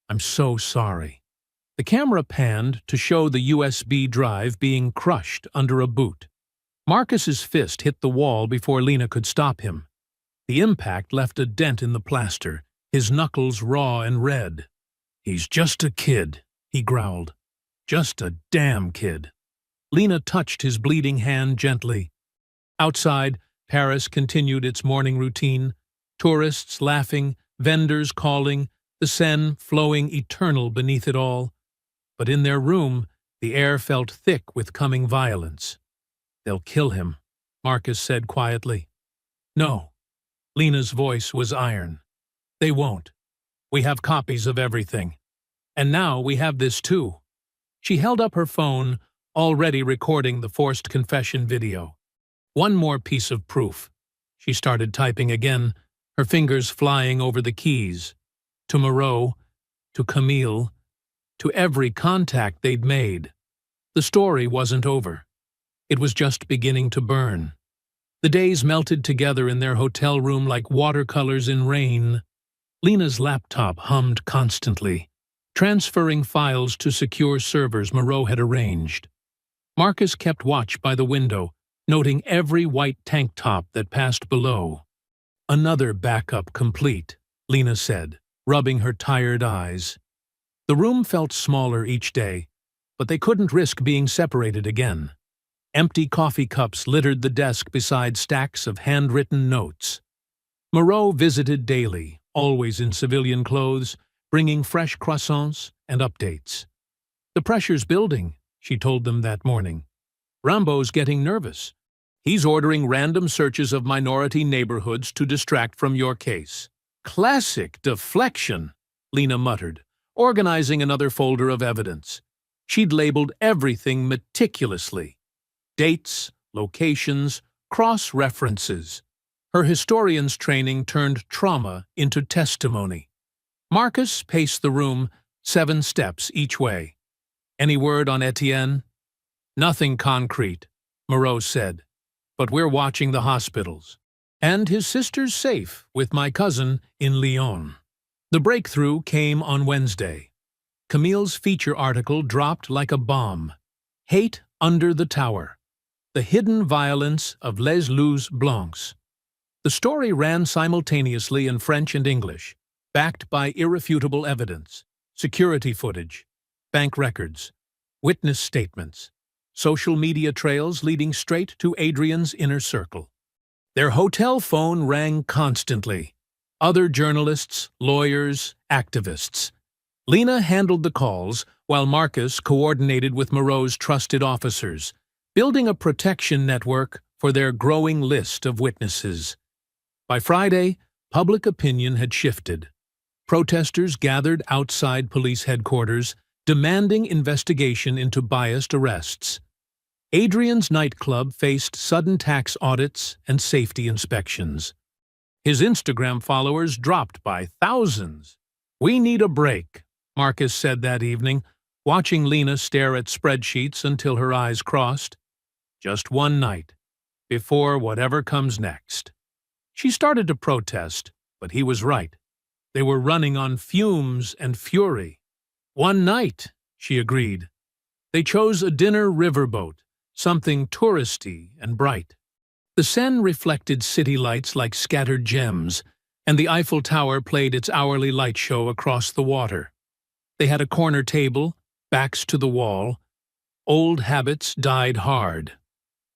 I'm so sorry." The camera panned to show the USB drive being crushed under a boot. Marcus's fist hit the wall before Lena could stop him. The impact left a dent in the plaster, his knuckles raw and red. "He's just a kid," he growled. "Just a damn kid." Lena touched his bleeding hand gently. Outside, Paris continued its morning routine. Tourists laughing, vendors calling, the Seine flowing eternal beneath it all. But in their room, the air felt thick with coming violence. "They'll kill him," Marcus said quietly. "No." Lena's voice was iron. "They won't. We have copies of everything. And now we have this too." She held up her phone, already recording the forced confession video. "One more piece of proof." She started typing again, her fingers flying over the keys. To Moreau, to Camille, to every contact they'd made. The story wasn't over. It was just beginning to burn. The days melted together in their hotel room like watercolors in rain. Lena's laptop hummed constantly, transferring files to secure servers Moreau had arranged. Marcus kept watch by the window, noting every white tank top that passed below. "Another backup complete," Lena said, rubbing her tired eyes. The room felt smaller each day, but they couldn't risk being separated again. Empty coffee cups littered the desk beside stacks of handwritten notes. Moreau visited daily, always in civilian clothes, bringing fresh croissants and updates. "The pressure's building," she told them that morning. "Rambo's getting nervous. He's ordering random searches of minority neighborhoods to distract from your case." "Classic deflection," Lena muttered, organizing another folder of evidence. She'd labeled everything meticulously. Dates, locations, cross-references. Her historian's training turned trauma into testimony. Marcus paced the room 7 steps each way. "Any word on Etienne?" "Nothing concrete," Moreau said. "But we're watching the hospitals. And his sister's safe with my cousin in Lyon." The breakthrough came on Wednesday. Camille's feature article dropped like a bomb. "Hate Under the Tower: The Hidden Violence of Les Loups Blancs." The story ran simultaneously in French and English, backed by irrefutable evidence, security footage, bank records, witness statements, social media trails leading straight to Adrian's inner circle. Their hotel phone rang constantly. Other journalists, lawyers, activists. Lena handled the calls while Marcus coordinated with Moreau's trusted officers, building a protection network for their growing list of witnesses. By Friday, public opinion had shifted. Protesters gathered outside police headquarters, demanding investigation into biased arrests. Adrian's nightclub faced sudden tax audits and safety inspections. His Instagram followers dropped by thousands. "We need a break," Marcus said that evening, watching Lena stare at spreadsheets until her eyes crossed. "Just one night, before whatever comes next." She started to protest, but he was right. They were running on fumes and fury. "One night," she agreed. They chose a dinner riverboat, something touristy and bright. The Seine reflected city lights like scattered gems, and the Eiffel Tower played its hourly light show across the water. They had a corner table, backs to the wall. Old habits died hard.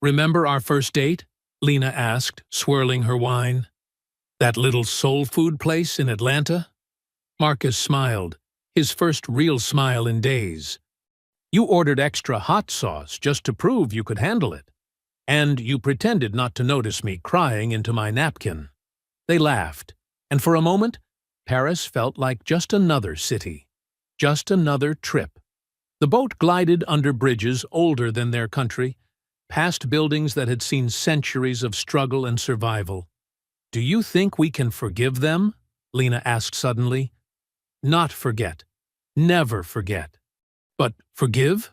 "Remember our first date?" Lena asked, swirling her wine. "That little soul food place in Atlanta?" Marcus smiled, his first real smile in days. "You ordered extra hot sauce just to prove you could handle it. And you pretended not to notice me crying into my napkin." They laughed, and for a moment, Paris felt like just another city, just another trip. The boat glided under bridges older than their country, past buildings that had seen centuries of struggle and survival. "Do you think we can forgive them?" Lena asked suddenly. "Not forget. Never forget. But forgive?"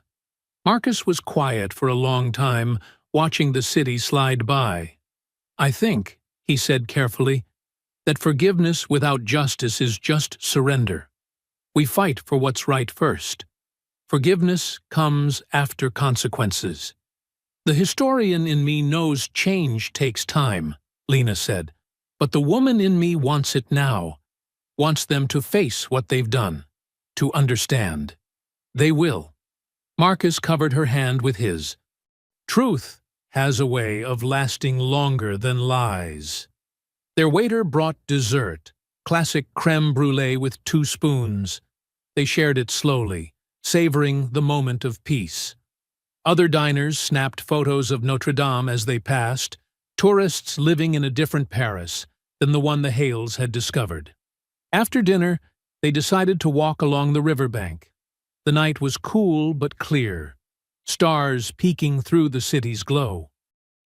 Marcus was quiet for a long time, watching the city slide by. "I think," he said carefully, "that forgiveness without justice is just surrender. We fight for what's right first. Forgiveness comes after consequences." "The historian in me knows change takes time," Lena said, "but the woman in me wants it now, wants them to face what they've done, to understand. They will." Marcus covered her hand with his. "Truth has a way of lasting longer than lies." Their waiter brought dessert, classic crème brûlée with 2 spoons. They shared it slowly, savoring the moment of peace. Other diners snapped photos of Notre Dame as they passed, tourists living in a different Paris than the one the Hales had discovered. After dinner, they decided to walk along the riverbank. The night was cool but clear, stars peeking through the city's glow.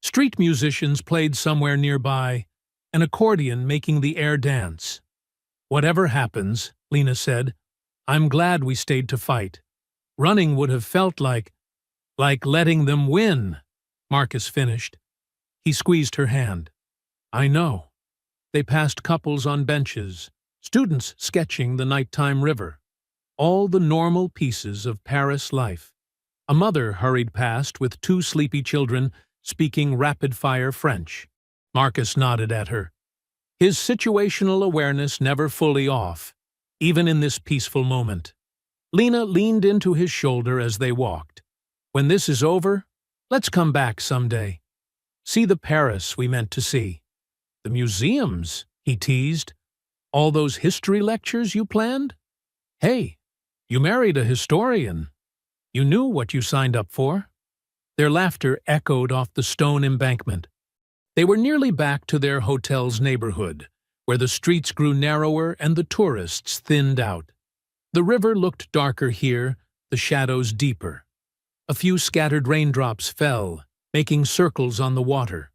Street musicians played somewhere nearby, an accordion making the air dance. "Whatever happens," Lena said, "I'm glad we stayed to fight. Running would have felt like letting them win," Marcus finished. He squeezed her hand. "I know." They passed couples on benches, students sketching the nighttime river. All the normal pieces of Paris life. A mother hurried past with 2 sleepy children speaking rapid-fire French. Marcus nodded at her, his situational awareness never fully off, even in this peaceful moment. Lena leaned into his shoulder as they walked. When this is over, let's come back someday. See the Paris we meant to see. The museums, he teased. All those history lectures you planned? Hey, you married a historian. You knew what you signed up for. Their laughter echoed off the stone embankment. They were nearly back to their hotel's neighborhood, where the streets grew narrower and the tourists thinned out. The river looked darker here, the shadows deeper. A few scattered raindrops fell, making circles on the water.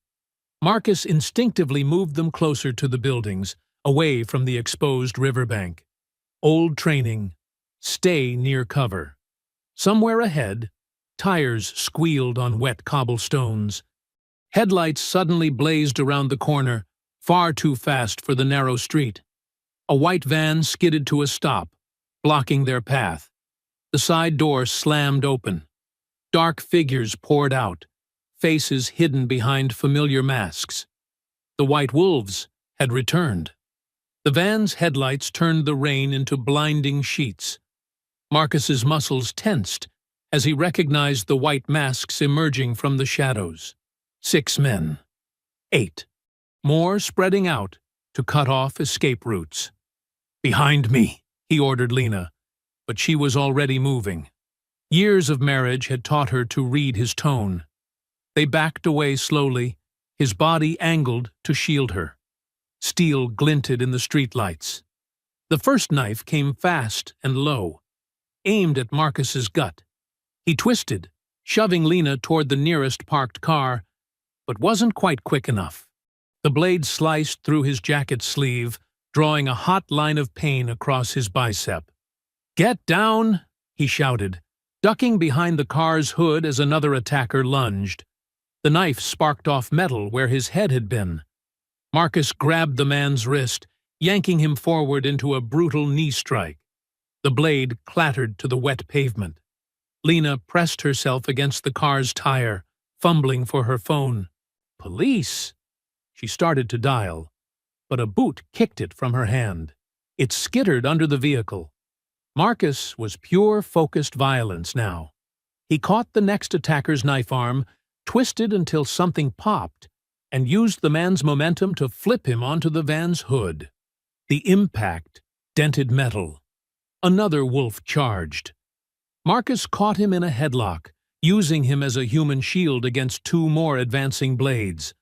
Marcus instinctively moved them closer to the buildings, away from the exposed riverbank. Old training. Stay near cover. Somewhere ahead, tires squealed on wet cobblestones. Headlights suddenly blazed around the corner, far too fast for the narrow street. A white van skidded to a stop, blocking their path. The side door slammed open. Dark figures poured out, faces hidden behind familiar masks. The white wolves had returned. The van's headlights turned the rain into blinding sheets. Marcus's muscles tensed as he recognized the white masks emerging from the shadows. 6 men. 8. More spreading out to cut off escape routes. "Behind me," he ordered Lena, but she was already moving. Years of marriage had taught her to read his tone. They backed away slowly, his body angled to shield her. Steel glinted in the streetlights. The first knife came fast and low, aimed at Marcus's gut. He twisted, shoving Lena toward the nearest parked car, but wasn't quite quick enough. The blade sliced through his jacket sleeve, drawing a hot line of pain across his bicep. "Get down!" he shouted, ducking behind the car's hood as another attacker lunged. The knife sparked off metal where his head had been. Marcus grabbed the man's wrist, yanking him forward into a brutal knee strike. The blade clattered to the wet pavement. Lena pressed herself against the car's tire, fumbling for her phone. "Police!" She started to dial, but a boot kicked it from her hand. It skittered under the vehicle. Marcus was pure focused violence now. He caught the next attacker's knife arm, twisted until something popped, and used the man's momentum to flip him onto the van's hood. The impact dented metal. Another wolf charged. Marcus caught him in a headlock, using him as a human shield against 2 more advancing blades.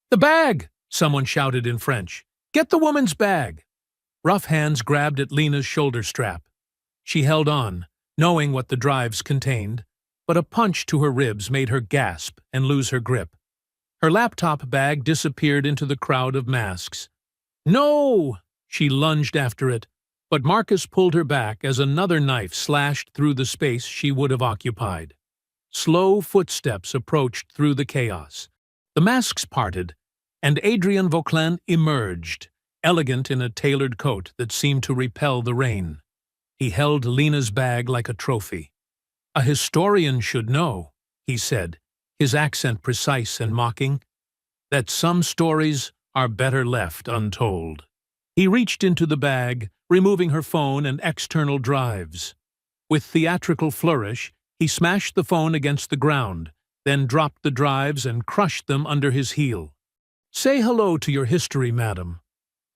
"The bag!" someone shouted in French. "Get the woman's bag!" Rough hands grabbed at Lena's shoulder strap. She held on, knowing what the drives contained, but a punch to her ribs made her gasp and lose her grip. Her laptop bag disappeared into the crowd of masks. "No!" She lunged after it, but Marcus pulled her back as another knife slashed through the space she would have occupied. Slow footsteps approached through the chaos. The masks parted, and Adrian Vauquelin emerged, elegant in a tailored coat that seemed to repel the rain. He held Lena's bag like a trophy. "A historian should know," he said, his accent precise and mocking, "that some stories are better left untold." He reached into the bag, removing her phone and external drives. With theatrical flourish, he smashed the phone against the ground, then dropped the drives and crushed them under his heel. "Say hello to your history, madam."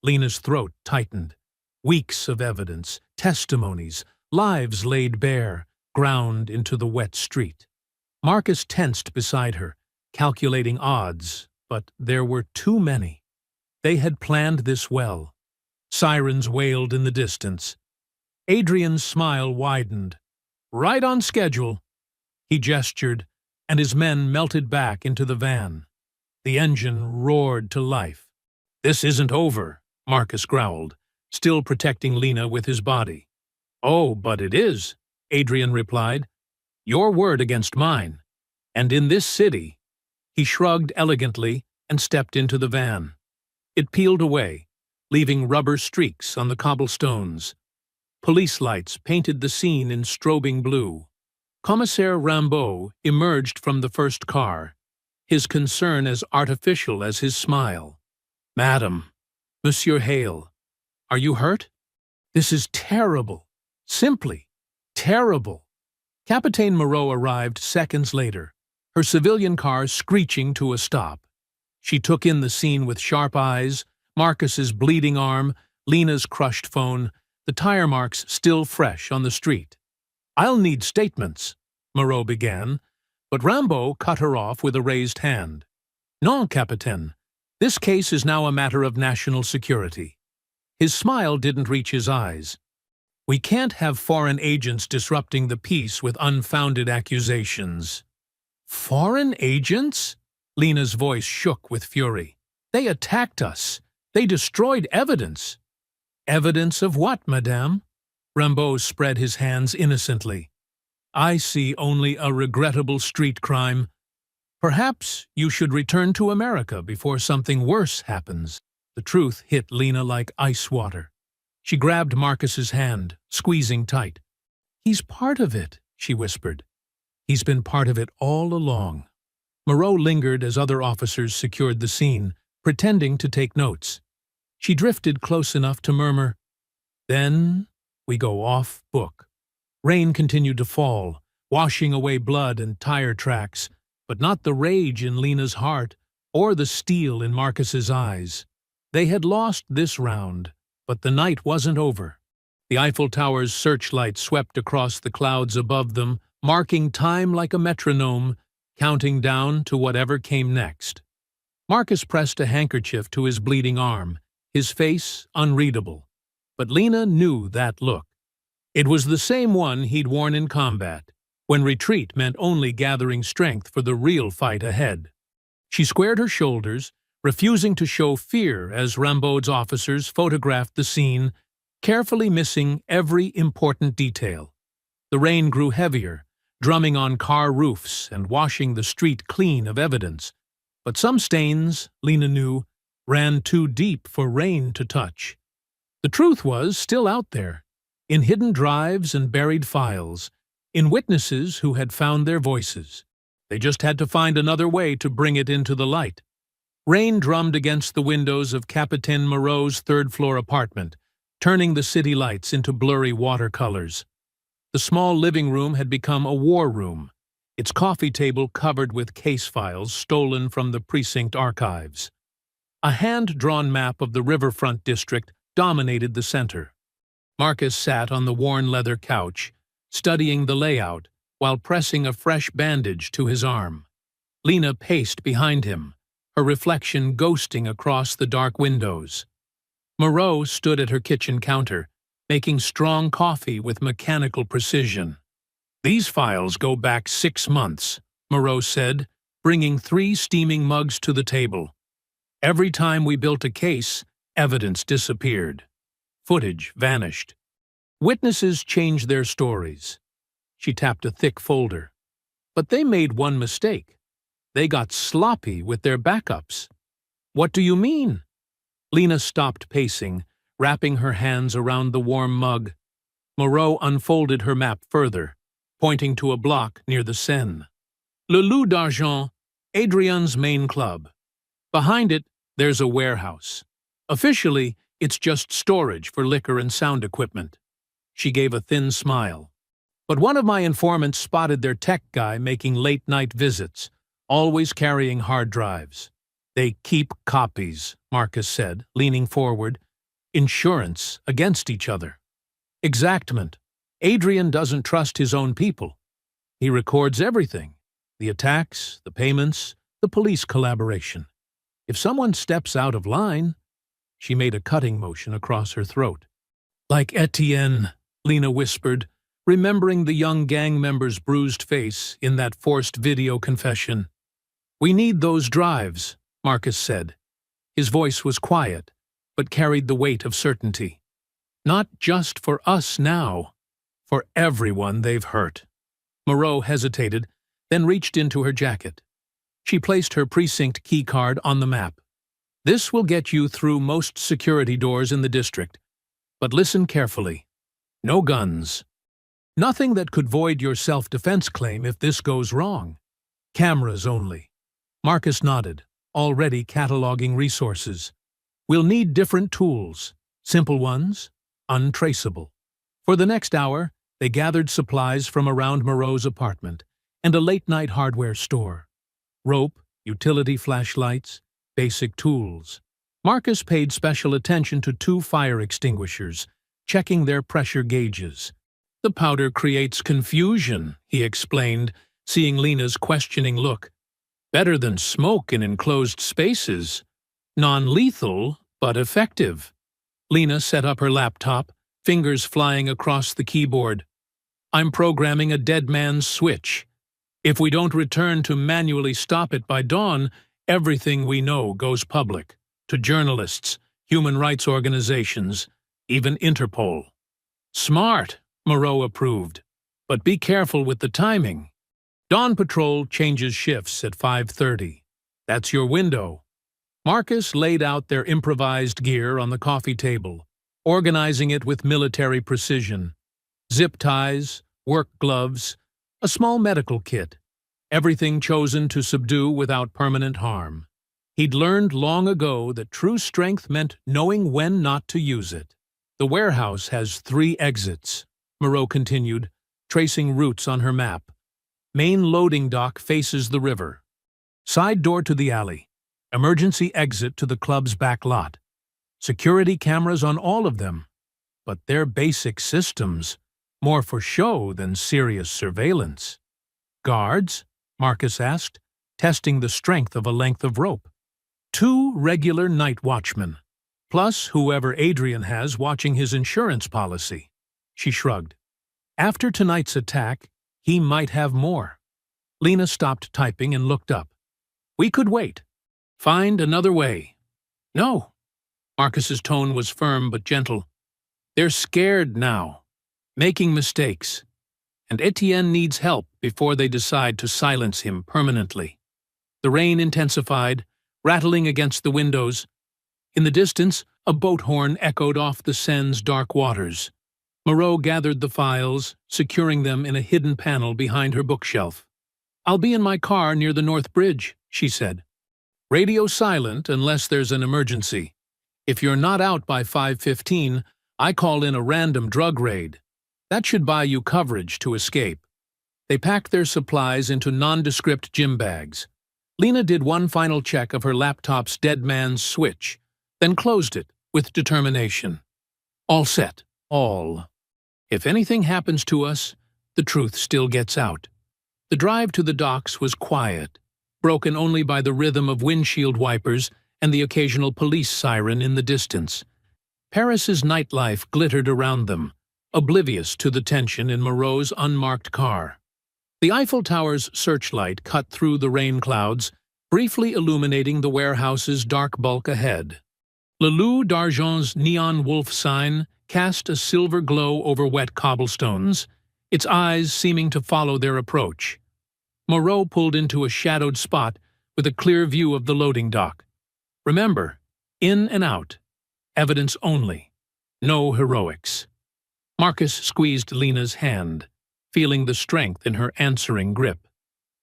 Lena's throat tightened. Weeks of evidence, testimonies, lives laid bare, ground into the wet street. Marcus tensed beside her, calculating odds, but there were too many. They had planned this well. Sirens wailed in the distance. Adrian's smile widened. "Right on schedule." He gestured, and his men melted back into the van. The engine roared to life. "This isn't over," Marcus growled, still protecting Lena with his body. "Oh, but it is," Adrian replied. "Your word against mine. And in this city—" He shrugged elegantly and stepped into the van. It peeled away, leaving rubber streaks on the cobblestones. Police lights painted the scene in strobing blue. Commissaire Rimbaud emerged from the first car, his concern as artificial as his smile. "Madam, Monsieur Hale, are you hurt? This is terrible. Simply Terrible. Capitaine Moreau arrived seconds later, her civilian car screeching to a stop. She took in the scene with sharp eyes, Marcus's bleeding arm, Lena's crushed phone, the tire marks still fresh on the street. "I'll need statements," Moreau began, but Rimbaud cut her off with a raised hand. "Non, Capitaine. This case is now a matter of national security." His smile didn't reach his eyes. "We can't have foreign agents disrupting the peace with unfounded accusations." "Foreign agents?" Lena's voice shook with fury. "They attacked us. They destroyed evidence." "Evidence of what, madame?" Rimbaud spread his hands innocently. "I see only a regrettable street crime. Perhaps you should return to America before something worse happens." The truth hit Lena like ice water. She grabbed Marcus's hand, squeezing tight. "He's part of it," she whispered. "He's been part of it all along." Moreau lingered as other officers secured the scene, pretending to take notes. She drifted close enough to murmur, "Then we go off book." Rain continued to fall, washing away blood and tire tracks, but not the rage in Lena's heart or the steel in Marcus's eyes. They had lost this round, but the night wasn't over. The Eiffel Tower's searchlight swept across the clouds above them, marking time like a metronome, counting down to whatever came next. Marcus pressed a handkerchief to his bleeding arm, his face unreadable. But Lena knew that look. It was the same one he'd worn in combat, when retreat meant only gathering strength for the real fight ahead. She squared her shoulders, refusing to show fear as Rimbaud's officers photographed the scene, carefully missing every important detail. The rain grew heavier, drumming on car roofs and washing the street clean of evidence. But some stains, Lena knew, ran too deep for rain to touch. The truth was still out there, in hidden drives and buried files, in witnesses who had found their voices. They just had to find another way to bring it into the light. Rain drummed against the windows of Capitaine Moreau's third-floor apartment, turning the city lights into blurry watercolors. The small living room had become a war room, its coffee table covered with case files stolen from the precinct archives. A hand-drawn map of the riverfront district dominated the center. Marcus sat on the worn leather couch, studying the layout while pressing a fresh bandage to his arm. Lena paced behind him, her reflection ghosting across the dark windows. Moreau stood at her kitchen counter, making strong coffee with mechanical precision. "These files go back 6 months, Moreau said, bringing 3 steaming mugs to the table. "Every time we built a case, evidence disappeared. Footage vanished. Witnesses changed their stories." She tapped a thick folder. "But they made one mistake. They got sloppy with their backups." "What do you mean?" Lena stopped pacing, wrapping her hands around the warm mug. Moreau unfolded her map further, pointing to a block near the Seine. "Le Loup d'Argent, Adrian's main club. Behind it, there's a warehouse. Officially, it's just storage for liquor and sound equipment." She gave a thin smile. "But one of my informants spotted their tech guy making late-night visits, always carrying hard drives. They keep copies," Marcus said, leaning forward. "Insurance against each other. Exactment. Adrian doesn't trust his own people. He records everything. The attacks, the payments, the police collaboration. If someone steps out of line..." She made a cutting motion across her throat. "Like Etienne," Lena whispered, remembering the young gang member's bruised face in that forced video confession. "We need those drives," Marcus said. His voice was quiet, but carried the weight of certainty. "Not just for us now, for everyone they've hurt." Moreau hesitated, then reached into her jacket. She placed her precinct key card on the map. "This will get you through most security doors in the district. But listen carefully. No guns. Nothing that could void your self-defense claim if this goes wrong. Cameras only." Marcus nodded, already cataloging resources. "We'll need different tools, simple ones, untraceable. For the next hour, They gathered supplies from around Moreau's apartment and a late-night hardware store. Rope, utility flashlights, basic tools. Marcus paid special attention to 2 fire extinguishers, checking their pressure gauges. "The powder creates confusion," he explained, seeing Lena's questioning look. "Better than smoke in enclosed spaces. Non-lethal, but effective." Lena set up her laptop, fingers flying across the keyboard. "I'm programming a dead man's switch. If we don't return to manually stop it by dawn, everything we know goes public. To journalists, human rights organizations, even Interpol." "Smart," Moreau approved. "But be careful with the timing. Dawn Patrol changes shifts at 5:30. That's your window." Marcus laid out their improvised gear on the coffee table, organizing it with military precision. Zip ties, work gloves, a small medical kit, everything chosen to subdue without permanent harm. He'd learned long ago that true strength meant knowing when not to use it. "The warehouse has 3 exits," Moreau continued, tracing routes on her map. "Main loading dock faces the river. Side door to the alley. Emergency exit to the club's back lot. Security cameras on all of them. But they're basic systems, more for show than serious surveillance." "Guards?" Marcus asked, testing the strength of a length of rope. "2 regular night watchmen, plus whoever Adrian has watching his insurance policy." She shrugged. "After tonight's attack, he might have more." Lena stopped typing and looked up. "We could wait. Find another way." "No." Marcus's tone was firm but gentle. "They're scared now, making mistakes, and Etienne needs help before they decide to silence him permanently." The rain intensified, rattling against the windows. In the distance, a boat horn echoed off the Seine's dark waters. Moreau gathered the files, securing them in a hidden panel behind her bookshelf. "I'll be in my car near the North Bridge," she said. "Radio silent unless there's an emergency. If you're not out by 5:15, I call in a random drug raid. That should buy you coverage to escape." They packed their supplies into nondescript gym bags. Lena did one final check of her laptop's dead man's switch, then closed it with determination. "All set. All. If anything happens to us, the truth still gets out." The drive to the docks was quiet, broken only by the rhythm of windshield wipers and the occasional police siren in the distance. Paris's nightlife glittered around them, oblivious to the tension in Moreau's unmarked car. The Eiffel Tower's searchlight cut through the rain clouds, briefly illuminating the warehouse's dark bulk ahead. Le Loup d'Argent's neon wolf sign cast a silver glow over wet cobblestones, its eyes seeming to follow their approach. Moreau pulled into a shadowed spot with a clear view of the loading dock. "Remember, in and out. Evidence only. No heroics." Marcus squeezed Lena's hand, feeling the strength in her answering grip.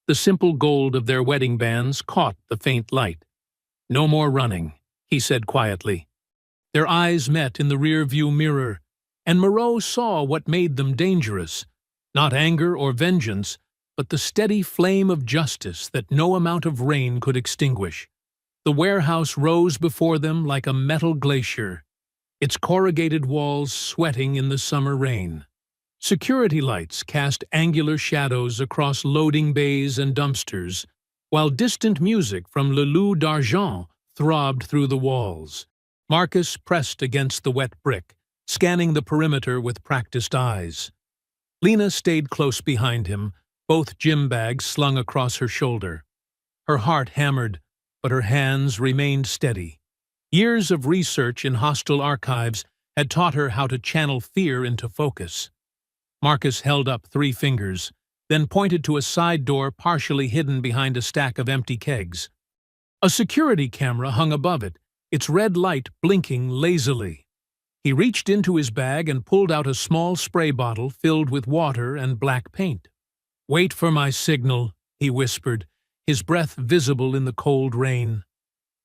The simple gold of their wedding bands caught the faint light. "No more running," he said quietly. Their eyes met in the rear-view mirror, and Moreau saw what made them dangerous. Not anger or vengeance, but the steady flame of justice that no amount of rain could extinguish. The warehouse rose before them like a metal glacier, its corrugated walls sweating in the summer rain. Security lights cast angular shadows across loading bays and dumpsters, while distant music from Le Loup d'Argent throbbed through the walls. Marcus pressed against the wet brick, scanning the perimeter with practiced eyes. Lena stayed close behind him, both gym bags slung across her shoulder. Her heart hammered, but her hands remained steady. Years of research in hostile archives had taught her how to channel fear into focus. Marcus held up 3 fingers, then pointed to a side door partially hidden behind a stack of empty kegs. A security camera hung above it, its red light blinking lazily. He reached into his bag and pulled out a small spray bottle filled with water and black paint. "Wait for my signal," he whispered, his breath visible in the cold rain.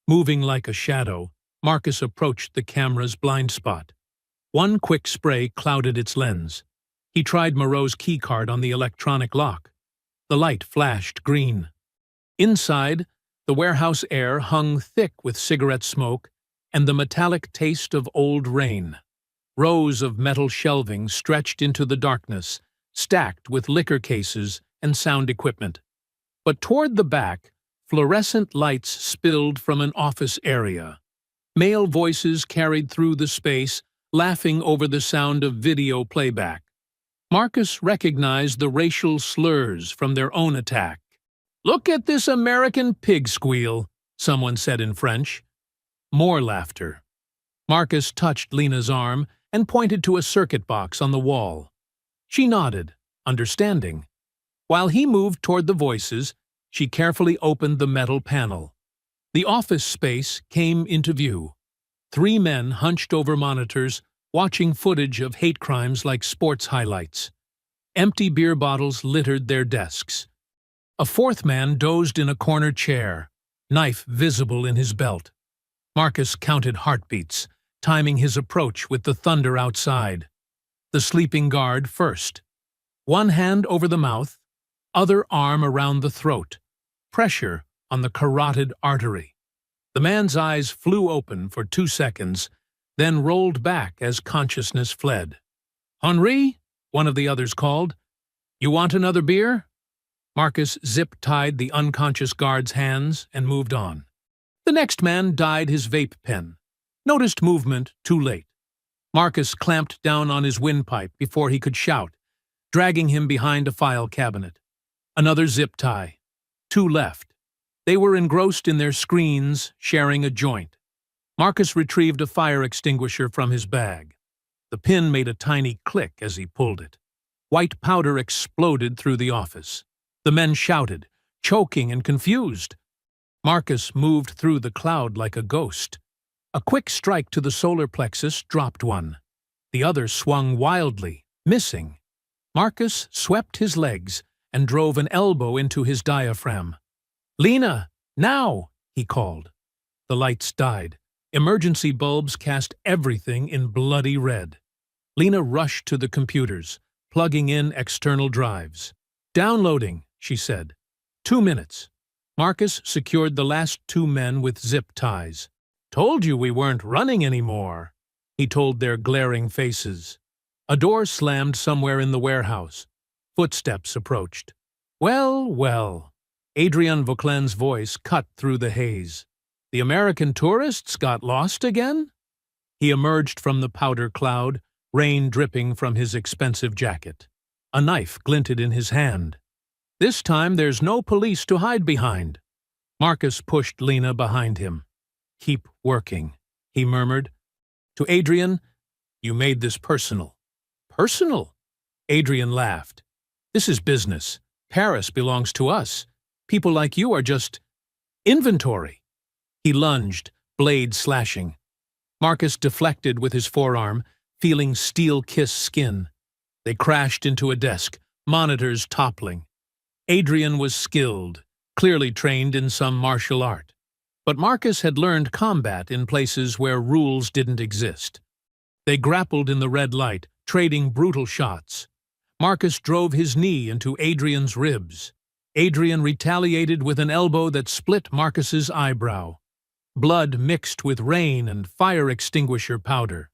Moving like a shadow, Marcus approached the camera's blind spot. One quick spray clouded its lens. He tried Moreau's keycard on the electronic lock. The light flashed green. Inside, the warehouse air hung thick with cigarette smoke and the metallic taste of old rain. Rows of metal shelving stretched into the darkness, stacked with liquor cases and sound equipment. But toward the back, fluorescent lights spilled from an office area. Male voices carried through the space, laughing over the sound of video playback. Marcus recognized the racial slurs from their own attack. "Look at this American pig squeal," someone said in French. More laughter. Marcus touched Lena's arm and pointed to a circuit box on the wall. She nodded, understanding. While he moved toward the voices, she carefully opened the metal panel. The office space came into view. 3 men hunched over monitors, watching footage of hate crimes like sports highlights. Empty beer bottles littered their desks. A 4th man dozed in a corner chair, knife visible in his belt. Marcus counted heartbeats, timing his approach with the thunder outside. The sleeping guard first. One hand over the mouth, other arm around the throat. Pressure on the carotid artery. The man's eyes flew open for 2 seconds, then rolled back as consciousness fled. "Henri?" one of the others called. "You want another beer?" Marcus zip-tied the unconscious guard's hands and moved on. The next man dyed his vape pen. Noticed movement too late. Marcus clamped down on his windpipe before he could shout, dragging him behind a file cabinet. Another zip tie. 2 left. They were engrossed in their screens, sharing a joint. Marcus retrieved a fire extinguisher from his bag. The pin made a tiny click as he pulled it. White powder exploded through the office. The men shouted, choking and confused. Marcus moved through the cloud like a ghost. A quick strike to the solar plexus dropped one. The other swung wildly, missing. Marcus swept his legs and drove an elbow into his diaphragm. "Lena, now!" he called. The lights died. Emergency bulbs cast everything in bloody red. Lena rushed to the computers, plugging in external drives. "Downloading," she said. 2 minutes. Marcus secured the last 2 men with zip ties. "Told you we weren't running anymore," he told their glaring faces. A door slammed somewhere in the warehouse. Footsteps approached. "Well, well." Adrian Vauquelin's voice cut through the haze. "The American tourists got lost again?" He emerged from the powder cloud, rain dripping from his expensive jacket. A knife glinted in his hand. "This time there's no police to hide behind." Marcus pushed Lena behind him. "Keep working," he murmured. To Adrian, "You made this personal." "Personal?" Adrian laughed. "This is business. Paris belongs to us. People like you are just inventory." He lunged, blade slashing. Marcus deflected with his forearm, feeling steel-kissed skin. They crashed into a desk, monitors toppling. Adrian was skilled, clearly trained in some martial art. But Marcus had learned combat in places where rules didn't exist. They grappled in the red light, trading brutal shots. Marcus drove his knee into Adrian's ribs. Adrian retaliated with an elbow that split Marcus's eyebrow. Blood mixed with rain and fire extinguisher powder.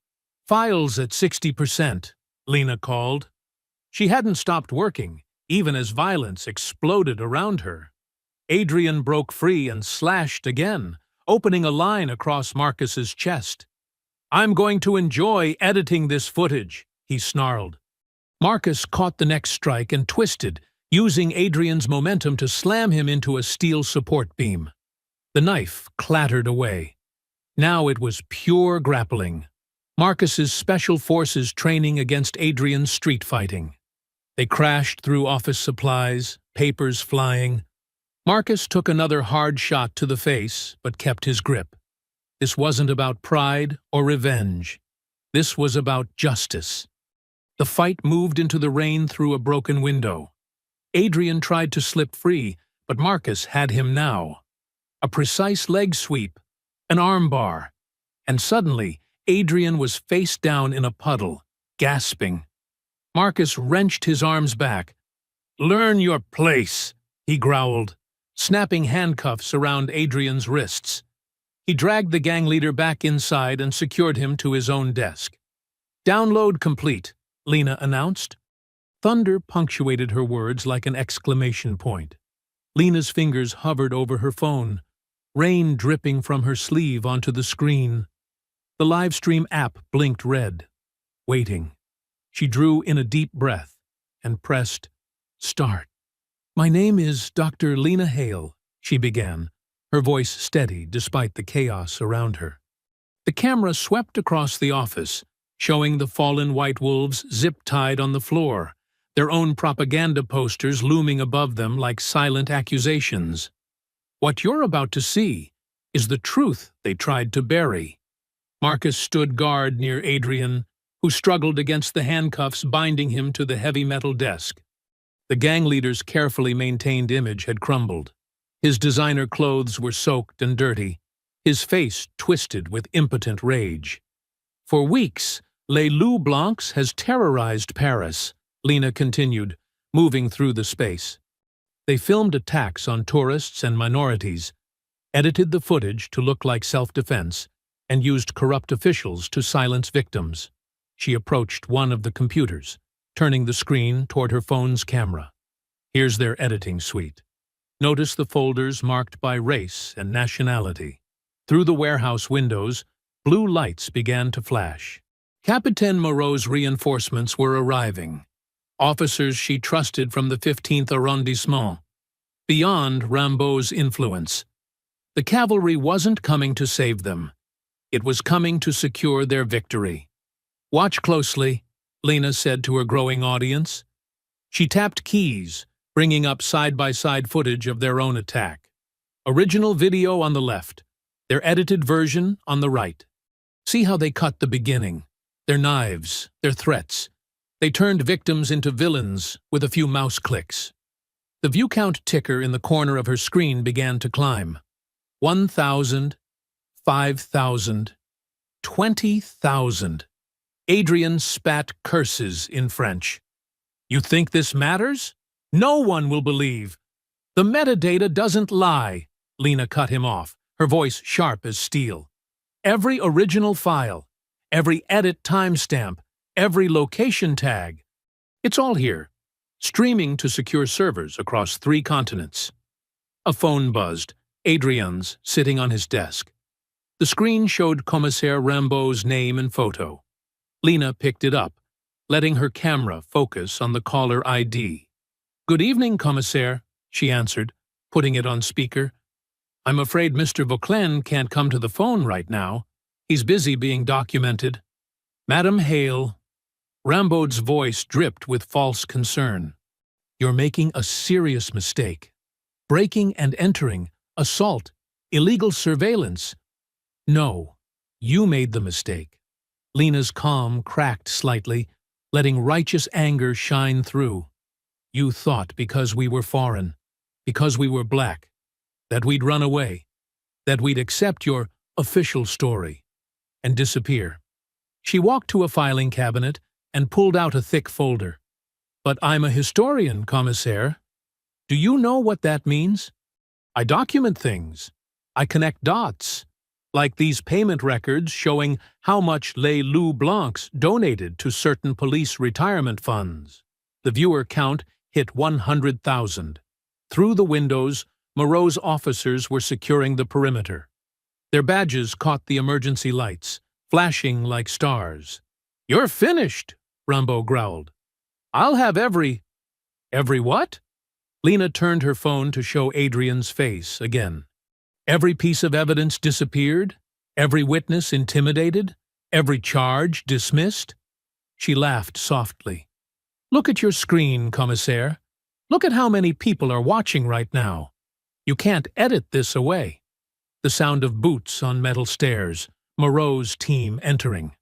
"Files at 60%, Lena called. She hadn't stopped working, even as violence exploded around her. Adrian broke free and slashed again, opening a line across Marcus's chest. "I'm going to enjoy editing this footage," he snarled. Marcus caught the next strike and twisted, using Adrian's momentum to slam him into a steel support beam. The knife clattered away. Now it was pure grappling. Marcus's special forces training against Adrian's street fighting. They crashed through office supplies, papers flying. Marcus took another hard shot to the face, but kept his grip. This wasn't about pride or revenge. This was about justice. The fight moved into the rain through a broken window. Adrian tried to slip free, but Marcus had him now. A precise leg sweep, an armbar, and suddenly Adrian was face down in a puddle, gasping. Marcus wrenched his arms back. "Learn your place," he growled, snapping handcuffs around Adrian's wrists. He dragged the gang leader back inside and secured him to his own desk. "Download complete," Lena announced. Thunder punctuated her words like an exclamation point. Lena's fingers hovered over her phone, rain dripping from her sleeve onto the screen. The livestream app blinked red, waiting. She drew in a deep breath and pressed start. "My name is Dr. Lena Hale," she began, her voice steady despite the chaos around her. The camera swept across the office, showing the fallen white wolves zip-tied on the floor, their own propaganda posters looming above them like silent accusations. "What you're about to see is the truth they tried to bury." Marcus stood guard near Adrian, who struggled against the handcuffs binding him to the heavy metal desk. The gang leader's carefully maintained image had crumbled. His designer clothes were soaked and dirty, his face twisted with impotent rage. "For weeks, Les Loups Blancs has terrorized Paris," Lena continued, moving through the space. "They filmed attacks on tourists and minorities, edited the footage to look like self-defense, and used corrupt officials to silence victims." She approached one of the computers, turning the screen toward her phone's camera. "Here's their editing suite. Notice the folders marked by race and nationality." Through the warehouse windows, blue lights began to flash. Capitaine Moreau's reinforcements were arriving. Officers she trusted from the 15th arrondissement, beyond Rimbaud's influence. The cavalry wasn't coming to save them. It was coming to secure their victory. "Watch closely," Lena said to her growing audience. She tapped keys, bringing up side-by-side footage of their own attack. Original video on the left, their edited version on the right. See how they cut the beginning, their knives, their threats. They turned victims into villains with a few mouse clicks. The view count ticker in the corner of her screen began to climb. 1,000, 5,000, 20,000. Adrian spat curses in French. "You think this matters? No one will believe. The metadata doesn't lie," Lena cut him off, her voice sharp as steel. "Every original file, every edit timestamp, every location tag. It's all here, streaming to secure servers across 3 continents." A phone buzzed, Adrian's, sitting on his desk. The screen showed Commissaire Rimbaud's name and photo. Lena picked it up, letting her camera focus on the caller ID. "Good evening, Commissaire," she answered, putting it on speaker. "I'm afraid Mr. Vauclain can't come to the phone right now. He's busy being documented." "Madame Hale." Rimbaud's voice dripped with false concern. "You're making a serious mistake. Breaking and entering, assault, illegal surveillance. No, you made the mistake." Lena's calm cracked slightly, letting righteous anger shine through. "You thought because we were foreign, because we were black, that we'd run away, that we'd accept your official story and disappear." She walked to a filing cabinet and pulled out a thick folder. "But I'm a historian, Commissaire. Do you know what that means? I document things. I connect dots, like these payment records showing how much Les Loups Blancs donated to certain police retirement funds." The viewer count hit 100,000. Through the windows, Moreau's officers were securing the perimeter. Their badges caught the emergency lights, flashing like stars. "You're finished," Rimbaud growled. "I'll have every what?" Lena turned her phone to show Adrian's face again. "Every piece of evidence disappeared, every witness intimidated, every charge dismissed." She laughed softly. "Look at your screen, Commissaire. Look at how many people are watching right now. You can't edit this away." The sound of boots on metal stairs, Moreau's team entering.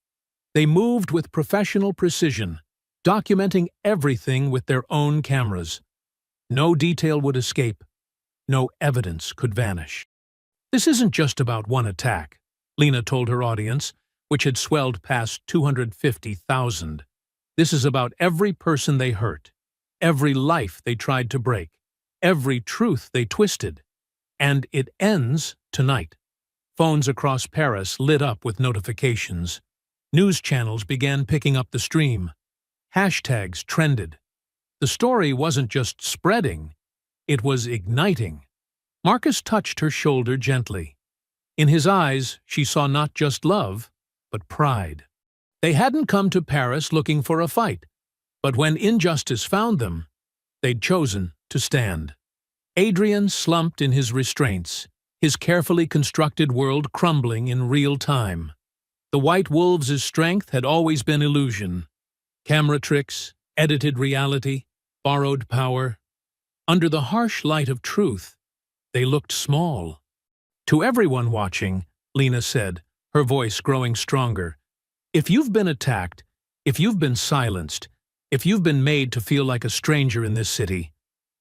They moved with professional precision, documenting everything with their own cameras. No detail would escape. No evidence could vanish. "This isn't just about one attack," Lena told her audience, which had swelled past 250,000. This is about every person they hurt, every life they tried to break, every truth they twisted. And it ends tonight. Phones across Paris lit up with notifications. News channels began picking up the stream. Hashtags trended. The story wasn't just spreading, it was igniting. Marcus touched her shoulder gently. In his eyes, she saw not just love, but pride. They hadn't come to Paris looking for a fight, but when injustice found them, they'd chosen to stand. Adrian slumped in his restraints, his carefully constructed world crumbling in real time. The White Wolves' strength had always been illusion. Camera tricks, edited reality, borrowed power. Under the harsh light of truth, they looked small. To everyone watching, Lena said, her voice growing stronger, if you've been attacked, if you've been silenced, if you've been made to feel like a stranger in this city,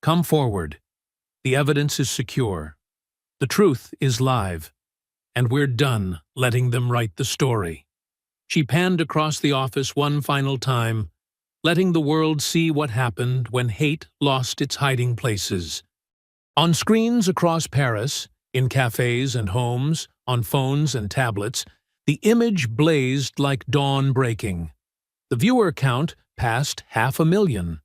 come forward. The evidence is secure. The truth is live. And we're done letting them write the story. She panned across the office one final time, letting the world see what happened when hate lost its hiding places. On screens across Paris, in cafes and homes, on phones and tablets, the image blazed like dawn breaking. The viewer count passed 500,000.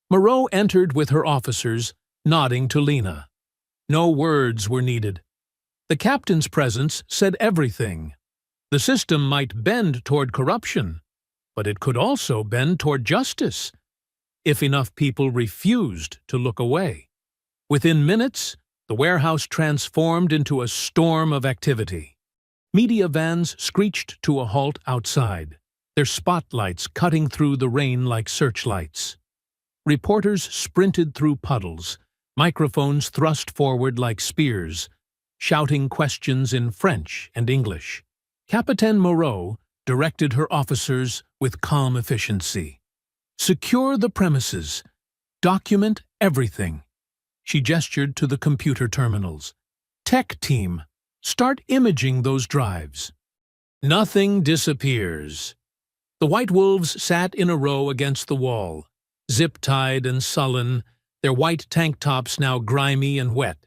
Moreau entered with her officers, nodding to Lena. No words were needed. The captain's presence said everything. The system might bend toward corruption, but it could also bend toward justice, if enough people refused to look away. Within minutes, the warehouse transformed into a storm of activity. Media vans screeched to a halt outside, their spotlights cutting through the rain like searchlights. Reporters sprinted through puddles, microphones thrust forward like spears, shouting questions in French and English. Capitaine Moreau directed her officers with calm efficiency. Secure the premises. Document everything. She gestured to the computer terminals. Tech team, start imaging those drives. Nothing disappears. The White Wolves sat in a row against the wall, zip-tied and sullen, their white tank tops now grimy and wet.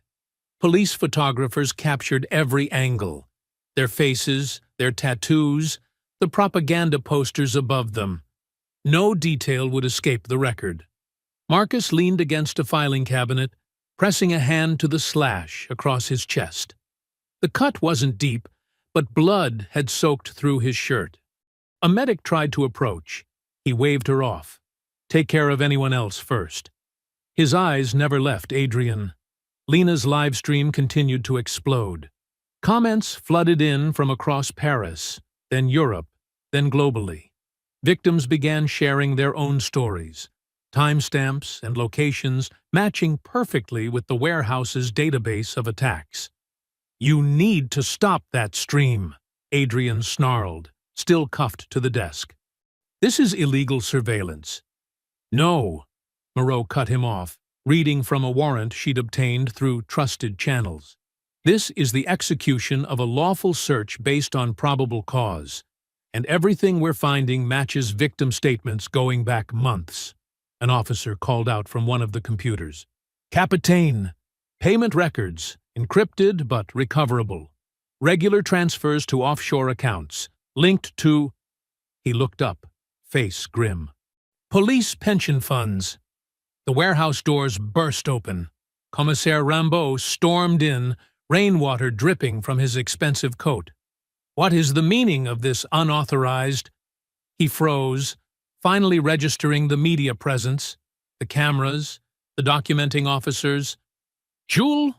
Police photographers captured every angle. Their faces, their tattoos, the propaganda posters above them. No detail would escape the record. Marcus leaned against a filing cabinet, pressing a hand to the slash across his chest. The cut wasn't deep, but blood had soaked through his shirt. A medic tried to approach. He waved her off. Take care of anyone else first. His eyes never left Adrian. Lena's live stream continued to explode. Comments flooded in from across Paris, then Europe, then globally. Victims began sharing their own stories, timestamps and locations matching perfectly with the warehouse's database of attacks. You need to stop that stream, Adrian snarled, still cuffed to the desk. This is illegal surveillance. No, Moreau cut him off, reading from a warrant she'd obtained through trusted channels. This is the execution of a lawful search based on probable cause, and everything we're finding matches victim statements going back months. An officer called out from one of the computers. Capitaine, payment records, encrypted but recoverable. Regular transfers to offshore accounts, linked to... He looked up, face grim. Police pension funds. The warehouse doors burst open. Commissaire Rimbaud stormed in, rainwater dripping from his expensive coat. What is the meaning of this unauthorized? He froze, finally registering the media presence, the cameras, the documenting officers. Jules?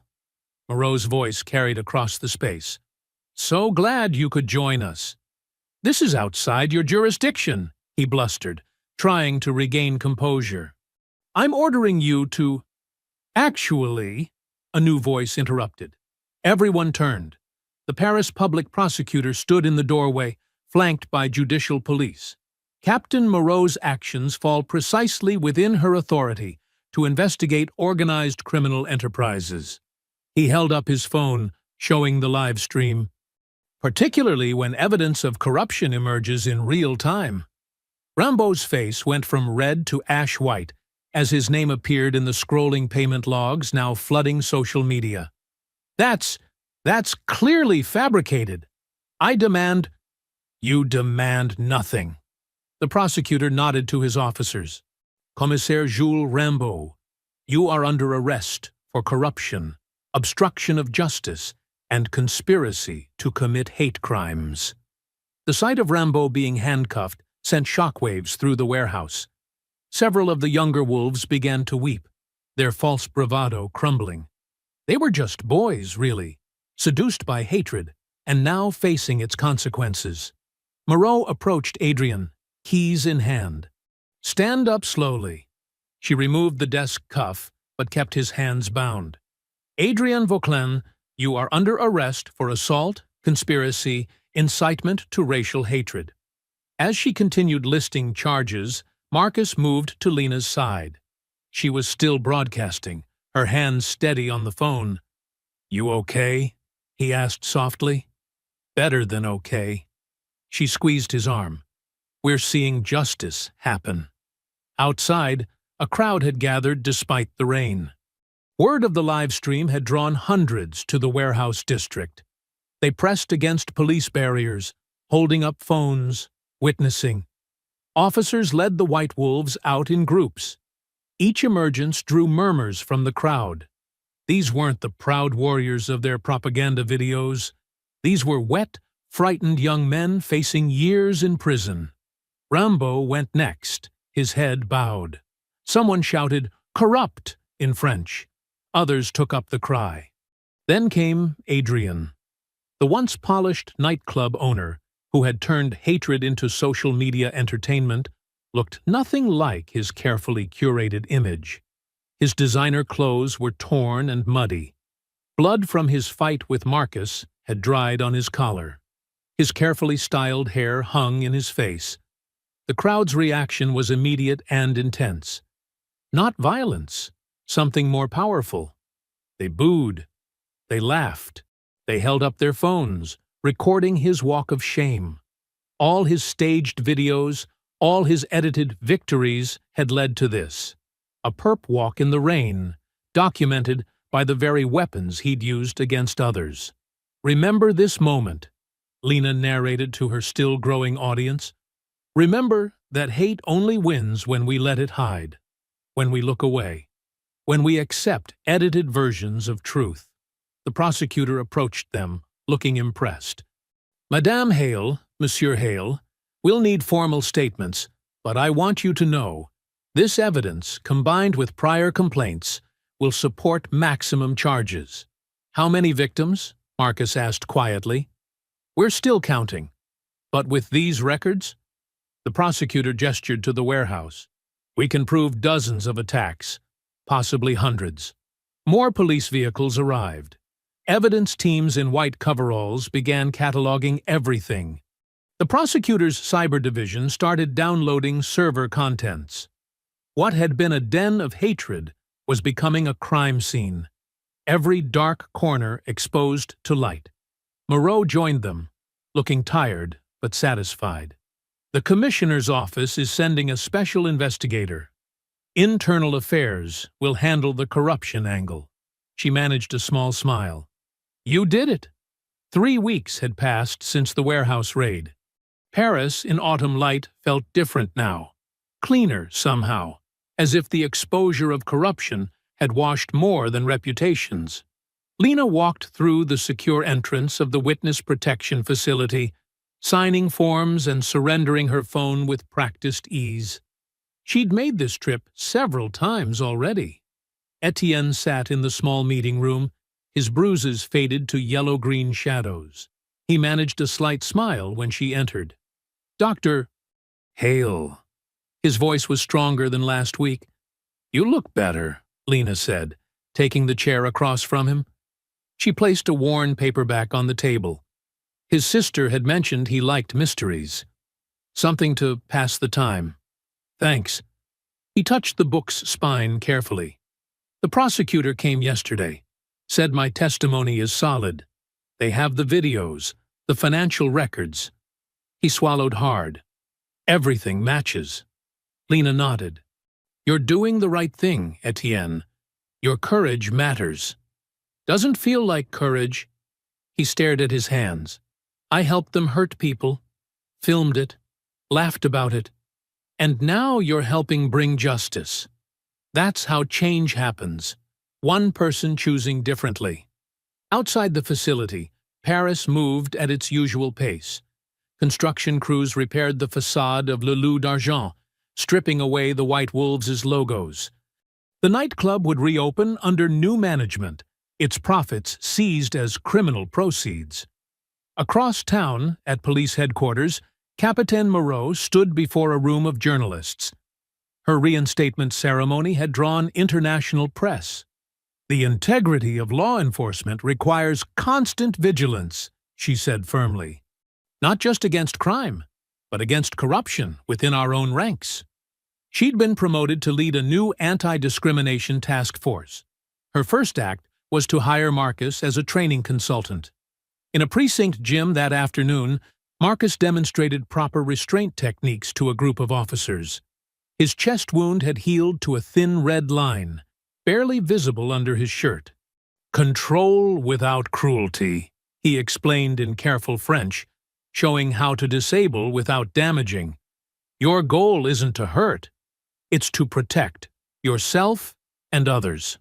Moreau's voice carried across the space. So glad you could join us. This is outside your jurisdiction, he blustered, trying to regain composure. I'm ordering you to... Actually, a new voice interrupted. Everyone turned. The Paris public prosecutor stood in the doorway, flanked by judicial police. Captain Moreau's actions fall precisely within her authority to investigate organized criminal enterprises. He held up his phone, showing the live stream. Particularly when evidence of corruption emerges in real time. Rambo's face went from red to ash white as his name appeared in the scrolling payment logs now flooding social media. That's clearly fabricated. I demand— You demand nothing. The prosecutor nodded to his officers. Commissaire Jules Rambo, you are under arrest for corruption, obstruction of justice, and conspiracy to commit hate crimes. The sight of Rambo being handcuffed sent shockwaves through the warehouse. Several of the younger wolves began to weep, their false bravado crumbling. They were just boys, really, seduced by hatred, and now facing its consequences. Moreau approached Adrienne, keys in hand. Stand up slowly. She removed the desk cuff, but kept his hands bound. Adrienne Vauclin, you are under arrest for assault, conspiracy, incitement to racial hatred. As she continued listing charges, Marcus moved to Lena's side. She was still broadcasting, her hands steady on the phone. You okay? He asked softly. Better than okay. She squeezed his arm. We're seeing justice happen. Outside, a crowd had gathered despite the rain. Word of the live stream had drawn hundreds to the warehouse district. They pressed against police barriers, holding up phones, witnessing. Officers led the white wolves out in groups. Each emergence drew murmurs from the crowd. These weren't the proud warriors of their propaganda videos. These were wet, frightened young men facing years in prison. Rambo went next, his head bowed. Someone shouted, "Corrupt!" in French. Others took up the cry. Then came Adrienne, the once polished nightclub owner who had turned hatred into social media entertainment, looked nothing like his carefully curated image. His designer clothes were torn and muddy. Blood from his fight with Marcus had dried on his collar. His carefully styled hair hung in his face. The crowd's reaction was immediate and intense. Not violence, something more powerful. They booed. They laughed. They held up their phones, recording his walk of shame. All his staged videos, all his edited victories had led to this. A perp walk in the rain, documented by the very weapons he'd used against others. Remember this moment, Lena narrated to her still-growing audience. Remember that hate only wins when we let it hide, when we look away, when we accept edited versions of truth. The prosecutor approached them, looking impressed. Madame Hale, Monsieur Hale, we'll need formal statements, but I want you to know, this evidence, combined with prior complaints, will support maximum charges. How many victims? Marcus asked quietly. We're still counting. But with these records? The prosecutor gestured to the warehouse. We can prove dozens of attacks, possibly hundreds. More police vehicles arrived. Evidence teams in white coveralls began cataloging everything. The prosecutor's cyber division started downloading server contents. What had been a den of hatred was becoming a crime scene. Every dark corner exposed to light. Moreau joined them, looking tired but satisfied. The commissioner's office is sending a special investigator. Internal Affairs will handle the corruption angle. She managed a small smile. You did it. 3 weeks had passed since the warehouse raid. Paris in autumn light felt different now, cleaner somehow, as if the exposure of corruption had washed more than reputations. Lena walked through the secure entrance of the witness protection facility, signing forms and surrendering her phone with practiced ease. She'd made this trip several times already. Etienne sat in the small meeting room, his bruises faded to yellow-green shadows. He managed a slight smile when she entered. Dr. Hale. His voice was stronger than last week. You look better, Lena said, taking the chair across from him. She placed a worn paperback on the table. His sister had mentioned he liked mysteries. Something to pass the time. Thanks. He touched the book's spine carefully. The prosecutor came yesterday. Said my testimony is solid. They have the videos, the financial records. He swallowed hard. Everything matches. Lena nodded. You're doing the right thing, Etienne. Your courage matters. Doesn't feel like courage. He stared at his hands. I helped them hurt people, filmed it, laughed about it, and now you're helping bring justice. That's how change happens. One person choosing differently. Outside the facility, Paris moved at its usual pace. Construction crews repaired the facade of Le Loup d'Argent, stripping away the White Wolves' logos. The nightclub would reopen under new management, its profits seized as criminal proceeds. Across town, at police headquarters, Capitaine Moreau stood before a room of journalists. Her reinstatement ceremony had drawn international press. The integrity of law enforcement requires constant vigilance, she said firmly. Not just against crime, but against corruption within our own ranks. She'd been promoted to lead a new anti-discrimination task force. Her first act was to hire Marcus as a training consultant. In a precinct gym that afternoon, Marcus demonstrated proper restraint techniques to a group of officers. His chest wound had healed to a thin red line, barely visible under his shirt. Control without cruelty, he explained in careful French, showing how to disable without damaging. Your goal isn't to hurt, it's to protect yourself and others.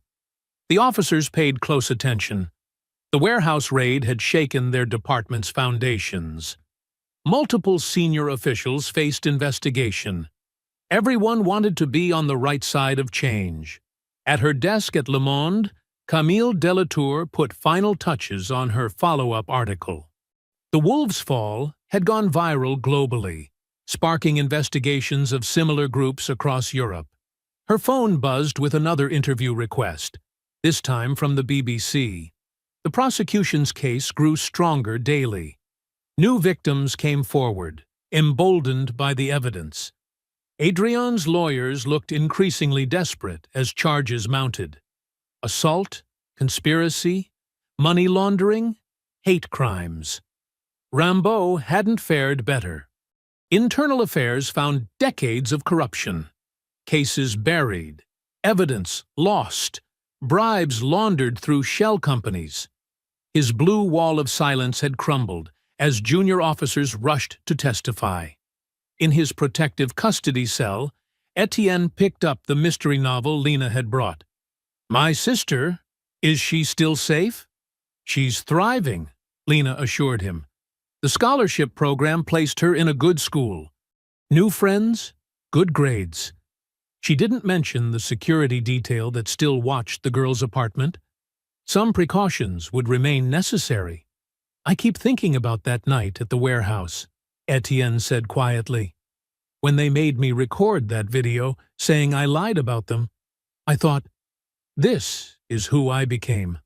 The officers paid close attention. The warehouse raid had shaken their department's foundations. Multiple senior officials faced investigation. Everyone wanted to be on the right side of change. At her desk at Le Monde, Camille Delatour put final touches on her follow-up article. The Wolves' Fall had gone viral globally, sparking investigations of similar groups across Europe. Her phone buzzed with another interview request, this time from the BBC. The prosecution's case grew stronger daily. New victims came forward, emboldened by the evidence. Adrian's lawyers looked increasingly desperate as charges mounted. Assault, conspiracy, money laundering, hate crimes. Rimbaud hadn't fared better. Internal Affairs found decades of corruption. Cases buried, evidence lost, bribes laundered through shell companies. His blue wall of silence had crumbled as junior officers rushed to testify. In his protective custody cell, Etienne picked up the mystery novel Lena had brought. My sister, is she still safe? She's thriving, Lena assured him. The scholarship program placed her in a good school. New friends, good grades. She didn't mention the security detail that still watched the girl's apartment. Some precautions would remain necessary. I keep thinking about that night at the warehouse, Etienne said quietly. When they made me record that video, saying I lied about them, I thought, this is who I became.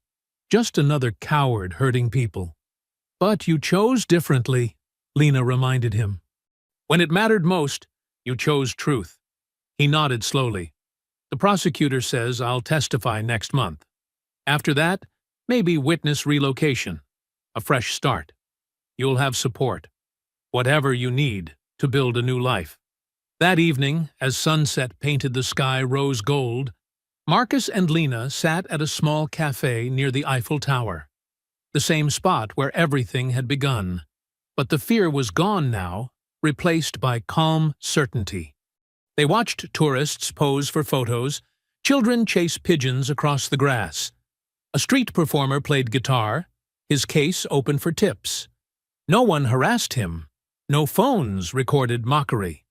Just another coward hurting people. But you chose differently, Lena reminded him. When it mattered most, you chose truth. He nodded slowly. The prosecutor says I'll testify next month. After that, maybe witness relocation. A fresh start. You'll have support. Whatever you need to build a new life. That evening, as sunset painted the sky rose gold, Marcus and Lena sat at a small cafe near the Eiffel Tower. The same spot where everything had begun. But the fear was gone now, replaced by calm certainty. They watched tourists pose for photos, children chase pigeons across the grass. A street performer played guitar, his case open for tips. No one harassed him. No phones recorded mockery.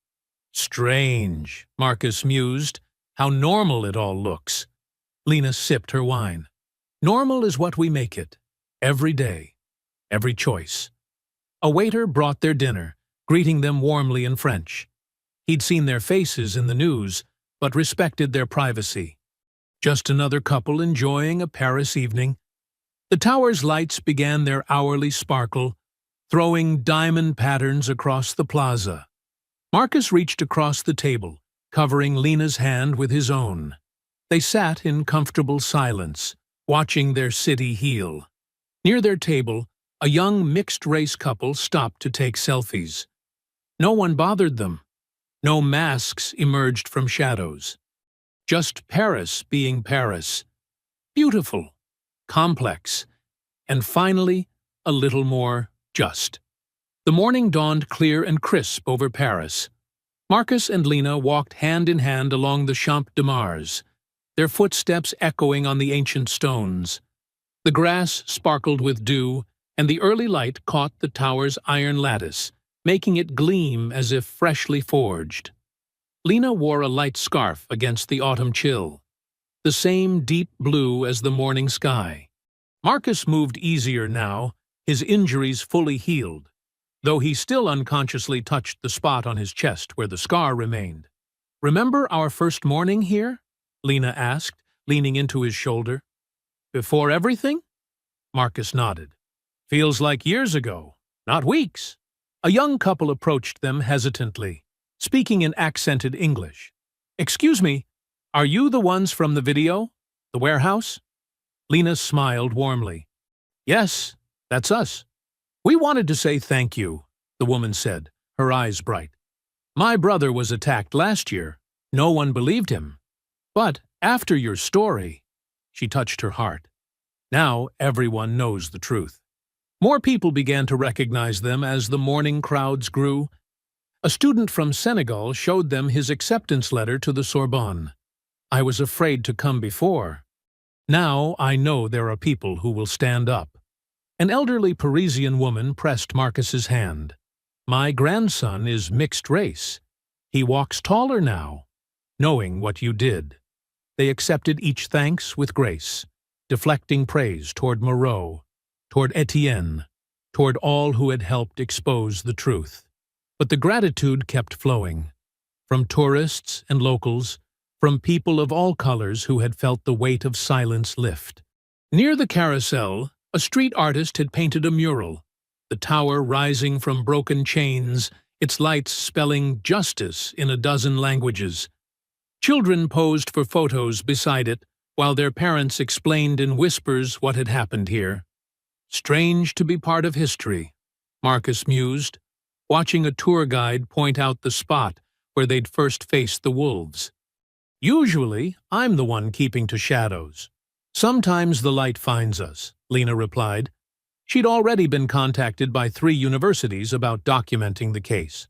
Strange, Marcus mused, how normal it all looks. Lena sipped her wine. Normal is what we make it. Every day. Every choice. A waiter brought their dinner, greeting them warmly in French. He'd seen their faces in the news, but respected their privacy. Just another couple enjoying a Paris evening. The tower's lights began their hourly sparkle, throwing diamond patterns across the plaza. Marcus reached across the table, covering Lena's hand with his own. They sat in comfortable silence, watching their city heal. Near their table, a young mixed-race couple stopped to take selfies. No one bothered them, No masks emerged from shadows. Just Paris being Paris. Beautiful, complex, and finally, a little more just. The morning dawned clear and crisp over Paris. Marcus and Lena walked hand in hand along the Champ de Mars, their footsteps echoing on the ancient stones. The grass sparkled with dew, and the early light caught the tower's iron lattice, making it gleam as if freshly forged. Lena wore a light scarf against the autumn chill, the same deep blue as the morning sky. Marcus moved easier now, his injuries fully healed, though he still unconsciously touched the spot on his chest where the scar remained. "Remember our first morning here?" Lena asked, leaning into his shoulder. "Before everything?" Marcus nodded. "Feels like years ago, not weeks." A young couple approached them hesitantly, speaking in accented English. "Excuse me, are you the ones from the video? The warehouse?" Lena smiled warmly. "Yes, that's us. We wanted to say thank you," the woman said, her eyes bright. "My brother was attacked last year. No one believed him. But after your story," she touched her heart, "now everyone knows the truth." More people began to recognize them as the morning crowds grew. A student from Senegal showed them his acceptance letter to the Sorbonne. "I was afraid to come before. Now I know there are people who will stand up." An elderly Parisian woman pressed Marcus's hand. "My grandson is mixed race. He walks taller now, knowing what you did." They accepted each thanks with grace, deflecting praise toward Moreau, toward Etienne, toward all who had helped expose the truth. But the gratitude kept flowing, from tourists and locals, from people of all colors who had felt the weight of silence lift. Near the carousel, a street artist had painted a mural, the tower rising from broken chains, its lights spelling justice in a dozen languages. Children posed for photos beside it, while their parents explained in whispers what had happened here. "Strange to be part of history," Marcus mused, watching a tour guide point out the spot where they'd first faced the wolves. "Usually, I'm the one keeping to shadows. Sometimes the light finds us," Lena replied. She'd already been contacted by 3 universities about documenting the case.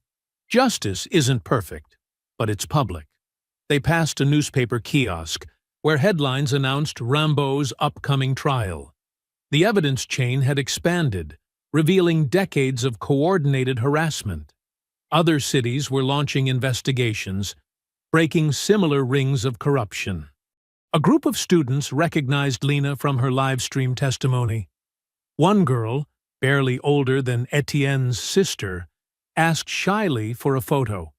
Justice isn't perfect, but it's public. They passed a newspaper kiosk, where headlines announced Rimbaud's upcoming trial. The evidence chain had expanded, revealing decades of coordinated harassment. Other cities were launching investigations, breaking similar rings of corruption. A group of students recognized Lena from her live-stream testimony. One girl, barely older than Etienne's sister, asked shyly for a photo.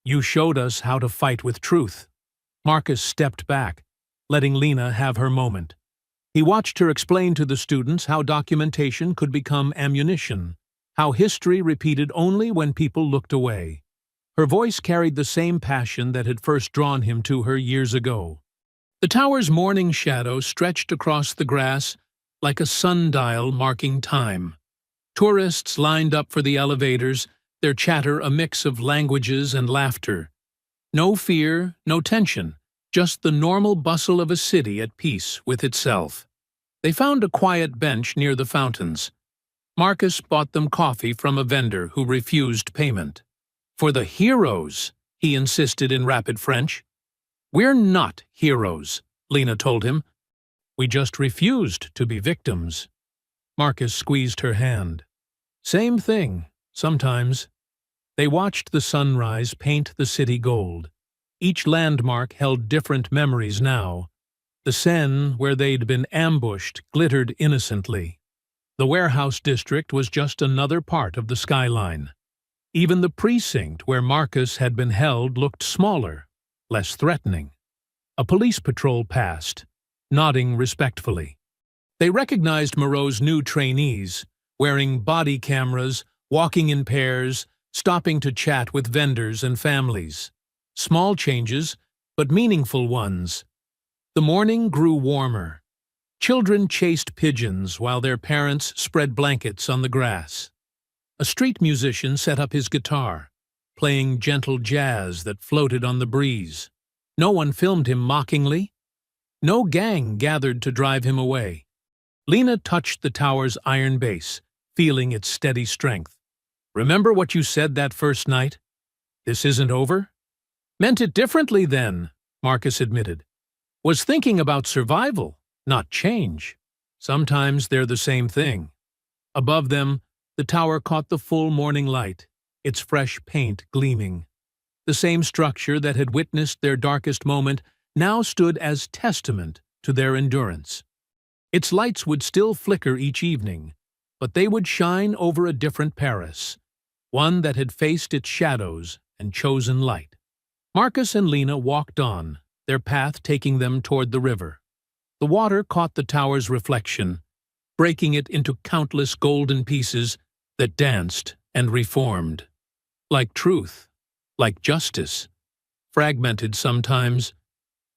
"You showed us how to fight with truth." Marcus stepped back, letting Lena have her moment. He watched her explain to the students how documentation could become ammunition, how history repeated only when people looked away. Her voice carried the same passion that had first drawn him to her years ago. The tower's morning shadow stretched across the grass like a sundial marking time. Tourists lined up for the elevators, their chatter a mix of languages and laughter. No fear, no tension, just the normal bustle of a city at peace with itself. They found a quiet bench near the fountains. Marcus bought them coffee from a vendor who refused payment. "For the heroes," he insisted in rapid French. "We're not heroes," Lena told him. "We just refused to be victims." Marcus squeezed her hand. "Same thing, sometimes." They watched the sunrise paint the city gold. Each landmark held different memories now. The Seine, where they'd been ambushed, glittered innocently. The warehouse district was just another part of the skyline. Even the precinct where Marcus had been held looked smaller, less threatening. A police patrol passed, nodding respectfully. They recognized Moreau's new trainees, wearing body cameras, walking in pairs, stopping to chat with vendors and families. Small changes, but meaningful ones. The morning grew warmer. Children chased pigeons while their parents spread blankets on the grass. A street musician set up his guitar, playing gentle jazz that floated on the breeze. No one filmed him mockingly. No gang gathered to drive him away. Lena touched the tower's iron base, feeling its steady strength. "Remember what you said that first night? This isn't over?" "Meant it differently then," Marcus admitted. "Was thinking about survival, not change. Sometimes they're the same thing." Above them, the tower caught the full morning light, its fresh paint gleaming. The same structure that had witnessed their darkest moment now stood as testament to their endurance. Its lights would still flicker each evening, but they would shine over a different Paris, one that had faced its shadows and chosen light. Marcus and Lena walked on, their path taking them toward the river. The water caught the tower's reflection, breaking it into countless golden pieces that danced and reformed. Like truth, like justice, fragmented sometimes,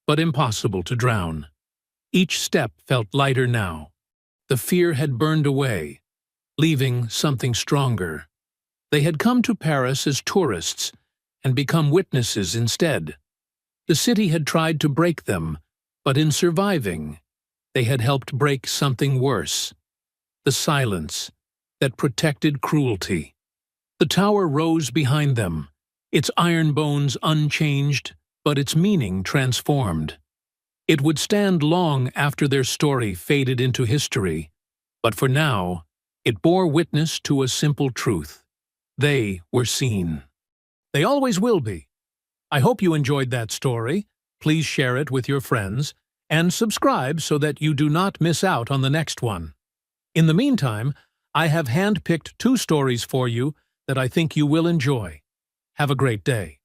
but impossible to drown. Each step felt lighter now. The fear had burned away, leaving something stronger. They had come to Paris as tourists and become witnesses instead. The city had tried to break them, but in surviving, they had helped break something worse: the silence that protected cruelty. The tower rose behind them, its iron bones unchanged, but its meaning transformed. It would stand long after their story faded into history, but for now, it bore witness to a simple truth: they were seen. They always will be. I hope you enjoyed that story. Please share it with your friends, and subscribe so that you do not miss out on the next one. In the meantime, I have handpicked 2 stories for you that I think you will enjoy. Have a great day.